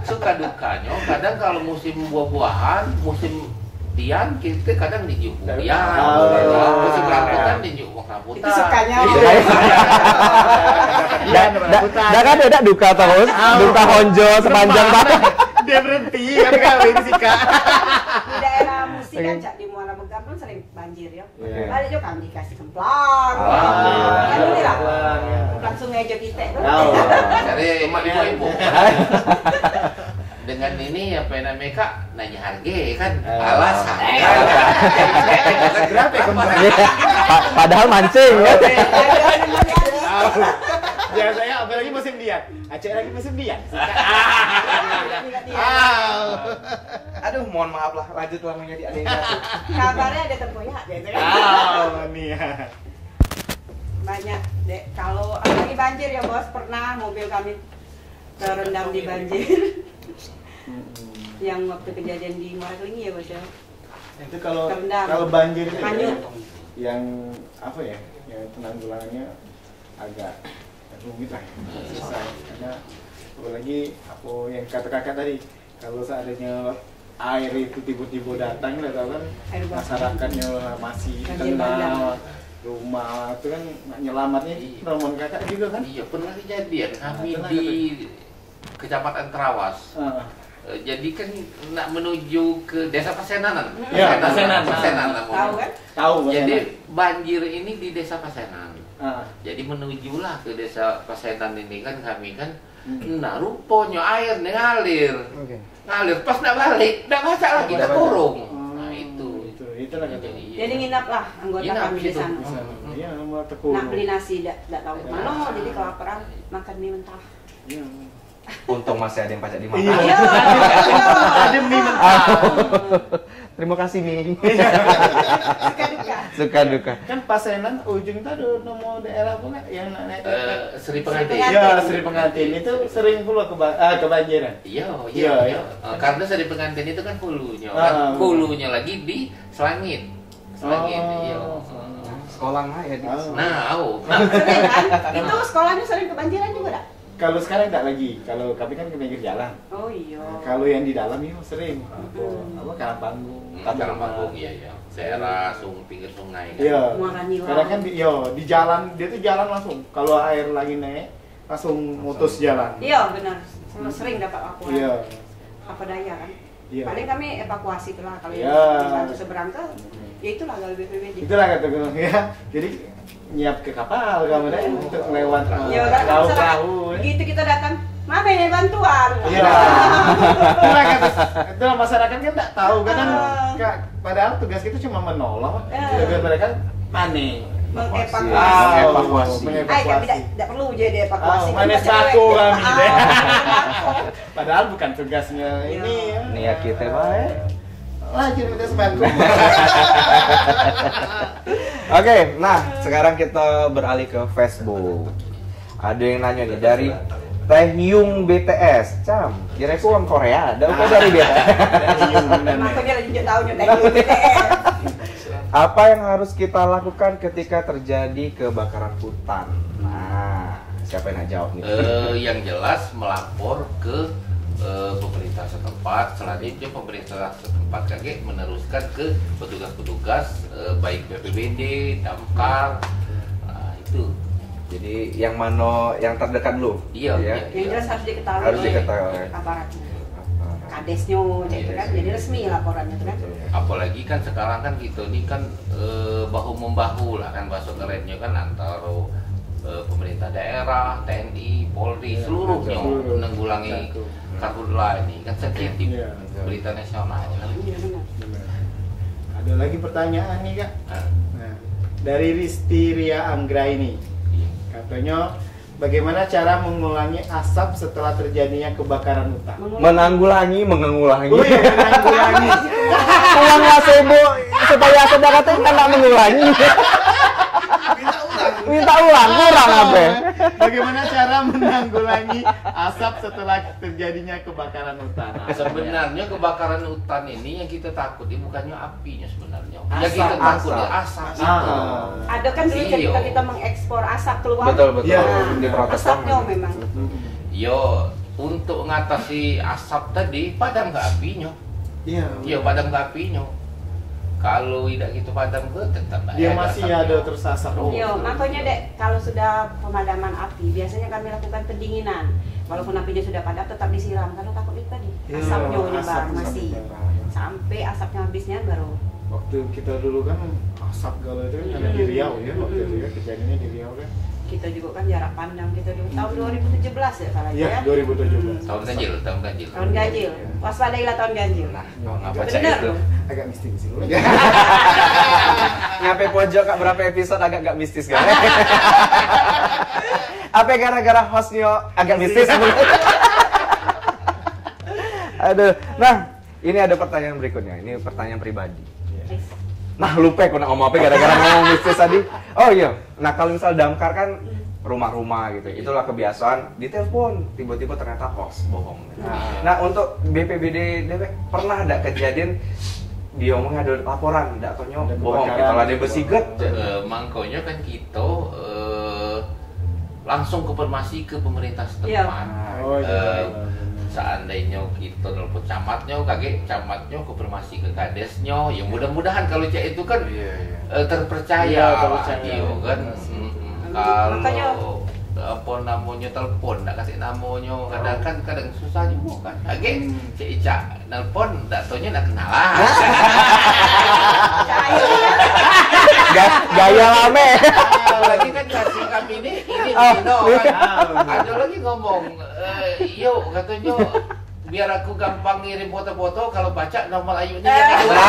[SPEAKER 3] Suka dukanya kadang kalau musim buah-buahan, musim tian kita kadang dijuk tian, musim rambutan dijuk rambutan.
[SPEAKER 4] Itu sukanya.
[SPEAKER 2] Dah kan ada duka terus, duka honjo sepanjang tahun.
[SPEAKER 1] Dia berhenti kan kawin sih Kak.
[SPEAKER 4] Di daerah musik kan Cak, di Muara Begam kan sering banjir ya.
[SPEAKER 1] Iya.
[SPEAKER 4] Ada juga kami dikasih kemplang.
[SPEAKER 2] Alhamdulillah.
[SPEAKER 4] Kan ini lah.
[SPEAKER 1] Kemplang, ya.
[SPEAKER 4] Langsung ngejek kita tuh.
[SPEAKER 3] Dari ibu-ibu. Dengan ini apa namanya Kak nanya harga kan alasan
[SPEAKER 1] Berapa ya kemarin?
[SPEAKER 2] Padahal mancing ya.
[SPEAKER 1] Biasanya apalagi musim dian. Aceh lagi musim dian.
[SPEAKER 2] Aduh, mohon maaf lah, lanjutlah menjadi adanya.
[SPEAKER 4] Kabarnya ada tempoyak gitu kan.
[SPEAKER 1] Nih ya.
[SPEAKER 4] Banyak dek. Kalau lagi banjir ya bos, pernah mobil kami terendam di banjir. Yang waktu kejadian di Muarakelingi ya bos ya.
[SPEAKER 1] Itu kalau
[SPEAKER 4] Terendam.
[SPEAKER 1] kalau banjir itu
[SPEAKER 4] Hanyut.
[SPEAKER 1] yang apa ya? Yang penanggulangannya agak rumit lah, susah. Karena apalagi apa yang kata kakak tadi, kalau seandainya air itu tiba-tiba datang, udah tahu kan
[SPEAKER 4] Air basah.
[SPEAKER 1] masyarakatnya masih
[SPEAKER 4] Banjir
[SPEAKER 1] kena
[SPEAKER 4] bandang.
[SPEAKER 1] rumah itu kan nyelamatnya rombongan kakak juga kan.
[SPEAKER 3] iya pernah kejadian kami
[SPEAKER 1] Pernah
[SPEAKER 3] di Kecamatan Terawas.
[SPEAKER 1] Ah.
[SPEAKER 3] Jadi kan nak menuju ke Desa Pasenanan.
[SPEAKER 1] Iya, Pasenan.
[SPEAKER 3] Pasenan namanya.
[SPEAKER 4] Tahu kan?
[SPEAKER 1] Tahu
[SPEAKER 3] Jadi
[SPEAKER 1] Pasenan.
[SPEAKER 3] banjir ini di Desa Pasenan.
[SPEAKER 1] Ah.
[SPEAKER 3] Jadi menujulah ke Desa Pasenan ini kan kami kan,
[SPEAKER 1] Hmm.
[SPEAKER 3] nah rupanya air nih ngalir,
[SPEAKER 2] Oke.
[SPEAKER 3] ngalir pas nak balik, nak baca lagi, nak turung. Nah
[SPEAKER 1] itu lah kata.
[SPEAKER 4] Jadi nginap lah anggota
[SPEAKER 3] Nginap
[SPEAKER 4] kami di
[SPEAKER 3] situ.
[SPEAKER 4] sana.
[SPEAKER 1] Iya, mau tekun.
[SPEAKER 4] Nak beli nasi, tidak tahu kemana, jadi kelaparan makan mie mentah.
[SPEAKER 1] Iya.
[SPEAKER 2] Untung masih ada yang pajak di
[SPEAKER 1] Iya.
[SPEAKER 2] mata.
[SPEAKER 4] Iya.
[SPEAKER 1] Ada mie mentah.
[SPEAKER 2] Terima kasih Mi.
[SPEAKER 4] Suka duka.
[SPEAKER 2] Suka duka.
[SPEAKER 1] Kan Pasenan ujung itu ada nomor daerah apa nggak yang naik
[SPEAKER 3] Seri Pengantin.
[SPEAKER 1] Iya, Seri Pengantin itu sering keluar kebanjiran.
[SPEAKER 3] Iya,
[SPEAKER 1] Iya,
[SPEAKER 3] iya. Karena Seri Pengantin itu kan hulunya,
[SPEAKER 1] Ah.
[SPEAKER 3] hulunya lagi di Selangit. Selangit, iya.
[SPEAKER 2] Sekolah nggak ya?
[SPEAKER 3] Nah,
[SPEAKER 4] Sering kan? Itu sekolahnya sering kebanjiran juga dak?
[SPEAKER 1] Kalau sekarang tidak lagi. Kalau kami kan ke pinggir jalan.
[SPEAKER 4] Oh iya.
[SPEAKER 1] Kalau yang di dalam itu sering. Apa Karangpanggung,
[SPEAKER 3] Karangpanggung, iya, iya. Daerah pinggir sungai kan.
[SPEAKER 1] Iya.
[SPEAKER 4] Muara Nilau.
[SPEAKER 1] Karena kan di jalan dia tuh jalan langsung. Kalau air lagi naik langsung mutus jalan.
[SPEAKER 4] Iya benar. Sering dapat laporan.
[SPEAKER 1] Iya.
[SPEAKER 4] Apa daya kan?
[SPEAKER 1] Iya.
[SPEAKER 4] Paling kami evakuasi lah kalau
[SPEAKER 1] Iya.
[SPEAKER 4] dibantu seberang ke, ya itulah kalau BPBD.
[SPEAKER 1] Itulah kata gue ya. Jadi nyiap ke kapal kamu deh untuk lewat
[SPEAKER 4] Ya kan
[SPEAKER 1] perahu-perahu.
[SPEAKER 4] begitu kita datang, mana ini bantuan?
[SPEAKER 1] Iya. Itulah kata, itulah masyarakat kan tak tahu kadang padahal tugas kita cuma menolong. Tugas mereka panik.
[SPEAKER 4] Mengevakuasi.
[SPEAKER 1] Mengevakuasi.
[SPEAKER 4] Kami tidak perlu jadi evakuasi.
[SPEAKER 1] Oh, manis aku kami deh. Padahal bukan tugasnya ini ya.
[SPEAKER 2] Niat kita baik.
[SPEAKER 1] Lanjut minta sembako.
[SPEAKER 2] Oke, nah sekarang kita beralih ke Facebook. Ada yang nanya nih dari Taehyung BTS, Cam, kira ku orang Korea, ada apa dari BTS?
[SPEAKER 4] Makanya lagi tahu nyotek BTS.
[SPEAKER 2] Apa yang harus kita lakukan ketika terjadi kebakaran hutan? Nah, siapa yang nak jawab nih?
[SPEAKER 3] Yang jelas melapor ke pemerintah setempat. Selanjutnya pemerintah setempat kaget meneruskan ke petugas-petugas baik BPBD, Damkar. Nah, itu.
[SPEAKER 2] Jadi yang mana yang terdekat dulu?
[SPEAKER 3] Iya,
[SPEAKER 2] Ya?
[SPEAKER 3] iya.
[SPEAKER 4] Yang jelas harus diketahui.
[SPEAKER 2] Harus diketahui oleh
[SPEAKER 4] aparatnya. Kadesnya gitu kan, jadi resmi laporannya itu kan.
[SPEAKER 3] Apalagi kan sekarang kan kita ini kan bahu membahu lah kan bahasa kerennya kan antara pemerintah daerah, TNI, Polri, seluruhnya menanggulangi karhutla ini kan sensitif berita nasional.
[SPEAKER 4] Iya benar.
[SPEAKER 1] Ada lagi pertanyaan nih Kak.
[SPEAKER 3] Nah,
[SPEAKER 1] Nah, dari Risti Ria Anggra ini.
[SPEAKER 3] iya.
[SPEAKER 1] Katanya bagaimana cara mengulangi asap setelah terjadinya kebakaran hutan?
[SPEAKER 2] Menanggulangi.
[SPEAKER 1] Oh iya, menanggulangi.
[SPEAKER 2] Ulang lah sebo supaya saudara tuh nggak mengulangi. Minta ulang, kurang apa?
[SPEAKER 1] Bagaimana cara menanggulangi asap setelah terjadinya kebakaran hutan?
[SPEAKER 3] Sebenarnya kebakaran hutan ini yang kita takuti bukannya apinya sebenarnya.
[SPEAKER 1] Asap,
[SPEAKER 3] Yang kita takut
[SPEAKER 2] asap.
[SPEAKER 3] asap itu.
[SPEAKER 4] Ada kan dulu
[SPEAKER 3] Iya.
[SPEAKER 4] ketika kita mengekspor asap keluar.
[SPEAKER 2] Betul, betul.
[SPEAKER 1] Iya.
[SPEAKER 2] Di protes
[SPEAKER 4] Asapnya
[SPEAKER 2] banget.
[SPEAKER 4] memang.
[SPEAKER 3] Yo, untuk mengatasi asap tadi padam ke apinya.
[SPEAKER 1] Iya.
[SPEAKER 3] Yo, padam ke apinya. Kalau tidak gitu padam ke tetap
[SPEAKER 1] Dia
[SPEAKER 3] ada
[SPEAKER 1] masih
[SPEAKER 3] asapnya.
[SPEAKER 1] ada terus asap.
[SPEAKER 4] Iya, makanya Dek, kalau sudah pemadaman api, biasanya kami lakukan pendinginan. Walaupun apinya sudah padam, tetap disiram. Karena takut itu tadi,
[SPEAKER 1] Iya,
[SPEAKER 4] asapnya
[SPEAKER 1] asap
[SPEAKER 4] nyebar masih.
[SPEAKER 1] nyebar.
[SPEAKER 4] Sampai asapnya habisnya baru.
[SPEAKER 1] Waktu kita dulu kan asap galau itu kan ada di Riau ya, waktu itu ya kejadiannya di Riau kan.
[SPEAKER 4] Kita juga kan jarak pandang kita dulu tahun 2017 ya salah
[SPEAKER 1] Iya,
[SPEAKER 4] ya.
[SPEAKER 1] 2017.
[SPEAKER 3] Tahun ganjil, tahun ganjil.
[SPEAKER 4] Tahun ganjil. Waspadailah tahun ganjil.
[SPEAKER 2] Nah, apa
[SPEAKER 1] Bener.
[SPEAKER 2] cak itu?
[SPEAKER 1] Agak mistis sih.
[SPEAKER 2] Ngapain pojok kak berapa episode agak mistis kan? Apa gara-gara hostnya agak mistis? Aduh, nah ini ada pertanyaan berikutnya. Ini pertanyaan pribadi. Nah lupa aku nak ngomong apa gara-gara ngomong mistis tadi. Oh iya, nah kalau misal damkar kan rumah-rumah gitu, itulah kebiasaan. Ditelepon, tiba-tiba ternyata host bohong. Nah untuk BPBD Depok pernah ada kejadian dia omongnya ada laporan, tidak taunya
[SPEAKER 1] Ada
[SPEAKER 2] bohong.
[SPEAKER 1] kebakaran.
[SPEAKER 2] Kalau ada besiget,
[SPEAKER 3] Mangkonya kan kita langsung konfirmasi ke pemerintah
[SPEAKER 4] Iya.
[SPEAKER 3] setempat.
[SPEAKER 1] Oh iya.
[SPEAKER 3] Seandainya kita nelfon camatnya, kaget camatnya konfirmasi ke kadesnya. Ya mudah-mudahan kalau cek itu kan terpercaya,
[SPEAKER 1] Iya, terpercaya.
[SPEAKER 3] iya kan.
[SPEAKER 4] Makanya-
[SPEAKER 3] Kalau apa namanya telepon, nggak kasih namanya, kadang susah juga kan. Kaget cek Ica nelpon, datonya nggak kenalan.
[SPEAKER 2] gaya lame.
[SPEAKER 3] Lagi kan kasih kami ini
[SPEAKER 2] Oh,
[SPEAKER 3] Dino
[SPEAKER 2] iya.
[SPEAKER 3] kan. Ada lagi ngomong, yuk katanya biar aku gampang ngirim foto-foto, kalau baca nomor ayunya yang kedua.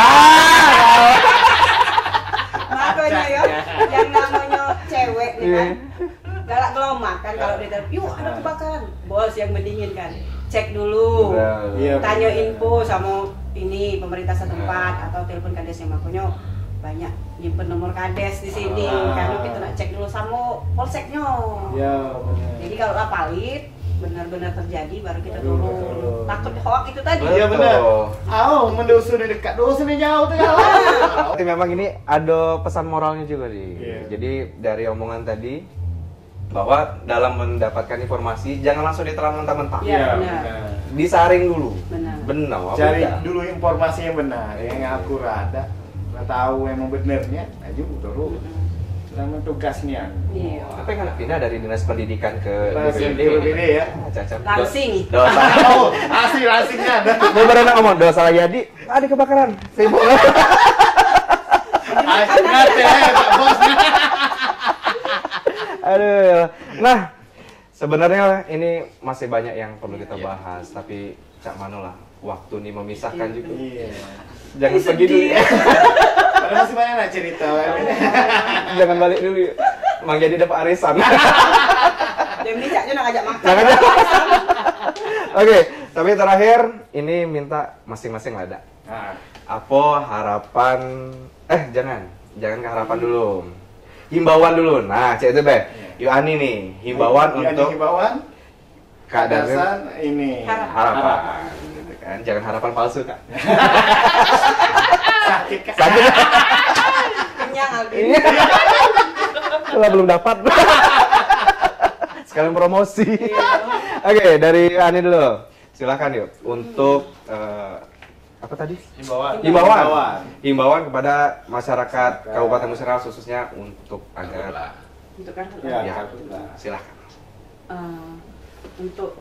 [SPEAKER 4] Makanya ya, yang namanya cewek nih kan,
[SPEAKER 2] Iya.
[SPEAKER 4] galak gelomak kan kalau dia telepon, yuk ada kebakaran, bos yang mendingin kan, cek dulu,
[SPEAKER 1] Iya.
[SPEAKER 4] tanya info sama ini pemerintah setempat atau telepon kadesnya. Makanya banyak nyimpen nomor kades di sini, karena kita nak cek dulu sama polseknya.
[SPEAKER 1] Iya, benar.
[SPEAKER 4] Jadi kalau lah palit benar-benar terjadi baru kita
[SPEAKER 1] Betul,
[SPEAKER 4] turun.
[SPEAKER 1] betul.
[SPEAKER 4] Takut hoax itu tadi.
[SPEAKER 1] Iya benar. Mendusun dekat, dusun jauh tuh kalau.
[SPEAKER 2] Tapi memang ini ada pesan moralnya juga nih.
[SPEAKER 1] Iya.
[SPEAKER 2] Jadi dari omongan tadi bahwa dalam mendapatkan informasi jangan langsung ditelan mentah-mentah.
[SPEAKER 4] Iya, benar.
[SPEAKER 2] Disaring dulu.
[SPEAKER 4] Benar.
[SPEAKER 2] Benar. apa
[SPEAKER 1] Cari
[SPEAKER 2] tidak?
[SPEAKER 1] dulu informasi yang benar, yang akurat. Nggak tahu emang benernya, aja turun. Selama tugasnya.
[SPEAKER 4] Iya.
[SPEAKER 2] Tapi kan pindah dari dinas pendidikan ke
[SPEAKER 1] Langsung
[SPEAKER 2] BPBD.
[SPEAKER 1] BPBD ya.
[SPEAKER 2] Cacat.
[SPEAKER 4] Langsing.
[SPEAKER 2] Dosa.
[SPEAKER 1] Oh, asli rasingnya ada.
[SPEAKER 2] Gue baru nak ngomong dosa lagi Adi. Ada kebakaran. Sibuk.
[SPEAKER 1] Ngate Pak Bos.
[SPEAKER 2] Aduh. Nah, sebenarnya ini masih banyak yang perlu kita bahas, tapi Cak Mano lah waktu nih memisahkan juga.
[SPEAKER 1] Iya.
[SPEAKER 2] Jangan
[SPEAKER 4] Ih,
[SPEAKER 2] pergi dulu.
[SPEAKER 4] sedih.
[SPEAKER 2] Ya.
[SPEAKER 1] Padahal masih banyak lah cerita.
[SPEAKER 2] Jangan balik dulu. Mang jadi dapat arisan.
[SPEAKER 4] Demi caknya nak ajak makan.
[SPEAKER 2] Jangan. Oke, tapi terakhir ini minta masing-masing ada.
[SPEAKER 1] Nah,
[SPEAKER 2] Apa harapan? Jangan ke harapan dulu. Himbauan dulu. Nah, cek itu be. Yuk Ani nih, himbauan
[SPEAKER 1] Iya,
[SPEAKER 2] untuk
[SPEAKER 1] himbauan
[SPEAKER 2] keadaan
[SPEAKER 1] keadasan ini.
[SPEAKER 2] harapan. Gitu kan. Jangan harapan palsu kak.
[SPEAKER 1] Sakit kan?
[SPEAKER 2] Sakit.
[SPEAKER 4] Kenyang Aldi.
[SPEAKER 2] Iya. Lah belum dapat. Sekalian promosi. Oke, dari Ani dulu. Silakan yuk untuk apa tadi? Himbauan kepada masyarakat Kabupaten Musirawas khususnya untuk agar
[SPEAKER 4] Untuk kan
[SPEAKER 1] Ya,
[SPEAKER 2] ya,
[SPEAKER 1] karhutlah.
[SPEAKER 2] silakan.
[SPEAKER 4] untuk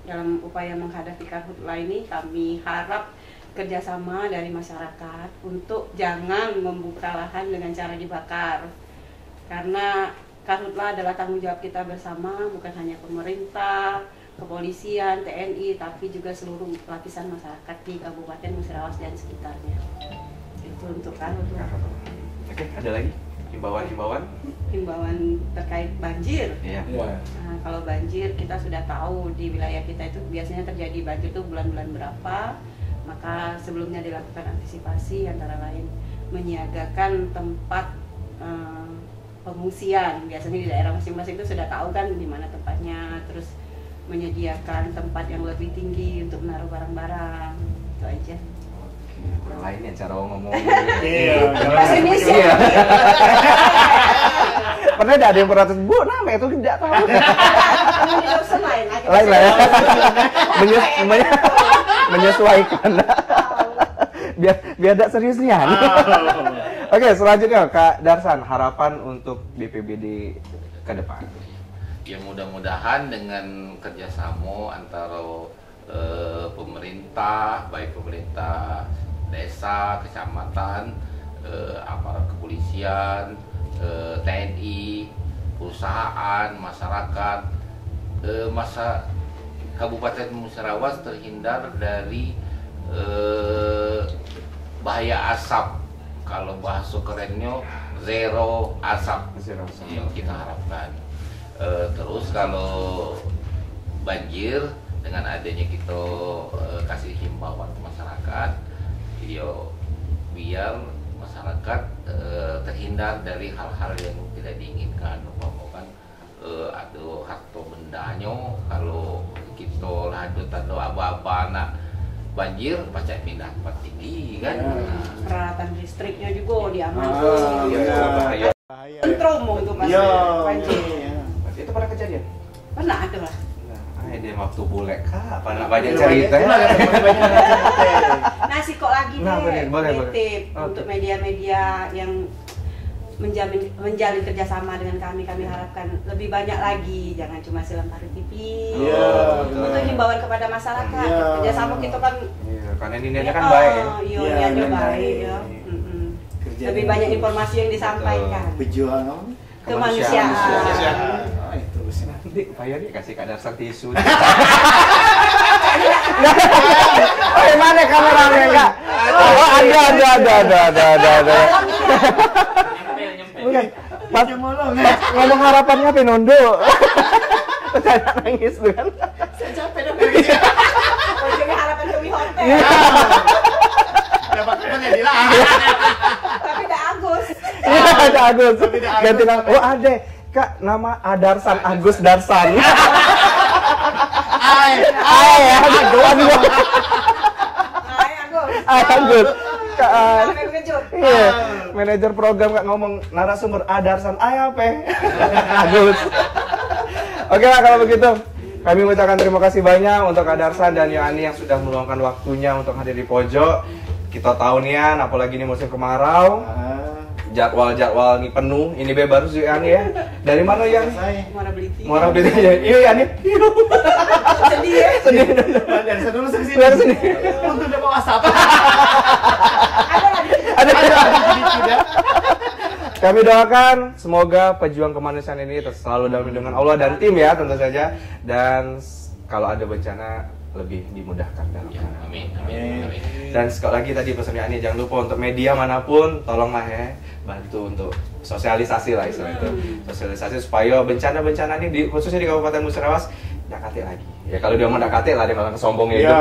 [SPEAKER 4] dalam upaya menghadapi karhutla ini kami harap kerjasama dari masyarakat untuk jangan membuka lahan dengan cara dibakar, karena karhutla adalah tanggung jawab kita bersama, bukan hanya pemerintah, kepolisian, TNI, tapi juga seluruh lapisan masyarakat di Kabupaten Musirawas dan sekitarnya. Itu untuk karhutla.
[SPEAKER 2] Oke, ada lagi himbauan?
[SPEAKER 4] Himbauan terkait banjir.
[SPEAKER 2] Iya.
[SPEAKER 1] Iya.
[SPEAKER 4] Nah, kalau banjir kita sudah tahu di wilayah kita itu biasanya terjadi banjir itu bulan-bulan berapa, maka sebelumnya dilakukan antisipasi antara lain menyiagakan tempat pengungsian. Biasanya di daerah masing-masing itu sudah tahu kan di mana tempatnya, terus menyediakan tempat yang lebih tinggi untuk menaruh barang-barang. Itu aja.
[SPEAKER 2] Lain ya cara ngomong.
[SPEAKER 1] Iya.
[SPEAKER 4] Bahasa Indonesia.
[SPEAKER 2] Iya. Pernah ada yang pernah Bu, nama itu tidak tahu.
[SPEAKER 4] Di jurusan lain aja.
[SPEAKER 2] Lain lah ya. Menyesuaikan. biar ada seriusnya. Oke, selanjutnya Kak Darsan, harapan untuk BPBD ke depan.
[SPEAKER 3] Ya mudah-mudahan dengan kerjasama antara pemerintah, baik pemerintah desa, kecamatan, aparat kepolisian, TNI, perusahaan, masyarakat, Kabupaten Musirawas terhindar dari bahaya asap. Kalau bahasa kerennya zero asap yang kita harapkan. Terus kalau banjir, dengan adanya kita kasih himbauan ke masyarakat, biar masyarakat terhindar dari hal-hal yang tidak diinginkan. Umpama kan ada harta bendanya, kalau kita lanjut ada apa-apa anak banjir, baca pindah tempat tinggi kan.
[SPEAKER 4] Peralatan listriknya juga diamankan.
[SPEAKER 2] Bahaya.
[SPEAKER 4] Trauma itu pas banjir.
[SPEAKER 2] Itu pernah kejadian?
[SPEAKER 4] Pernah ada lah.
[SPEAKER 2] Dia waktu bule Kak, pada banyak cerita.
[SPEAKER 4] Nah, kok lagi deh,
[SPEAKER 2] boleh.
[SPEAKER 4] titip untuk media-media yang menjalin kerjasama dengan kami harapkan lebih banyak lagi, jangan cuma Silampari TV. Untuk himbauan kepada masyarakat, kerjasama kita kan.
[SPEAKER 2] Karena ini kan baik ya.
[SPEAKER 4] Iya, baik ya. Lebih banyak informasi yang disampaikan.
[SPEAKER 1] Pejuang
[SPEAKER 4] kemanusiaan.
[SPEAKER 2] Nanti Pak Yoni kasih Kak Darsan tisu. Mana kameranya Kak? Oh, ada. Bukan. Pas ngomong harapannya Pinondo. Saya nangis tuh kan.
[SPEAKER 4] Saya capek dong. Ujungnya harapan kami hotel.
[SPEAKER 1] Dapat temannya Dilan.
[SPEAKER 4] Tapi ada Agus.
[SPEAKER 2] Iya, ada Agus. Ganti nama. Oh, ada. Kak, nama Adarsan, Agus Darsan. Agus. Iya, manajer program Kak ngomong narasumber Adarsan, apa? Agus. Oke lah kalau begitu. Kami mengucapkan terima kasih banyak untuk Kak Darsan dan Yani yang sudah meluangkan waktunya untuk hadir di pojok. Kita tahu nih ya, apalagi ini musim kemarau. Jadwal ini penuh. Ini baru sih Yani ya. Dari mana Yani? Muara Beliti. Iya Yani. Sedih.
[SPEAKER 1] Dari sana dulu sini. Untuk dapat WhatsApp.
[SPEAKER 2] Ada. Kami doakan semoga pejuang kemanusiaan ini selalu dalam lindungan Allah dan tim ya tentu saja. Dan kalau ada bencana lebih dimudahkan dalam
[SPEAKER 3] Amin.
[SPEAKER 2] Dan sekali lagi tadi pesannya ini jangan lupa untuk media manapun tolonglah ya bantu untuk sosialisasi lah istilah itu, sosialisasi supaya bencana-bencana ini khususnya di Kabupaten Musirawas tidak kate lagi ya. Kalau dia mau tidak kate lah dia malah kesombong ya,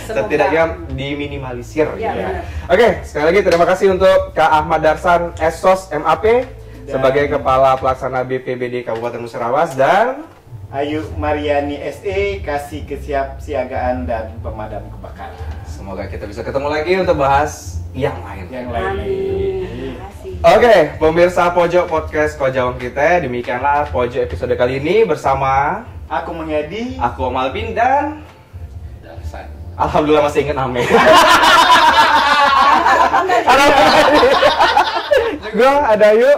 [SPEAKER 2] setidaknya diminimalisir ya. Oke, sekali lagi terima kasih untuk Kak Ahmad Darsan Esos MAP sebagai Kepala Pelaksana BPBD Kabupaten Musirawas dan
[SPEAKER 1] Ayu Mariani SE kasih kesiapsiagaan dan pemadam kebakaran.
[SPEAKER 2] Semoga kita bisa ketemu lagi untuk bahas yang lain.
[SPEAKER 4] Amin.
[SPEAKER 2] Oke, pemirsa Pojok Podcast Kojawang kita, demikianlah Pojok episode kali ini bersama
[SPEAKER 1] aku Mengyadi,
[SPEAKER 2] aku Om Alvin dan
[SPEAKER 3] Darsan.
[SPEAKER 2] Alhamdulillah masih ingat namanya. Gue ada Ayu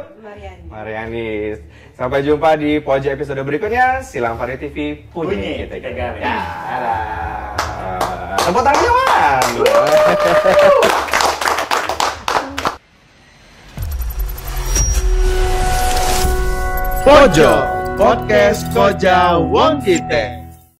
[SPEAKER 2] Mariani. Sampai jumpa di Pojok episode berikutnya. Silampari TV punya kita. Ya. Tepuk tangan teman.
[SPEAKER 5] Pojok Podcast Kojawang kita.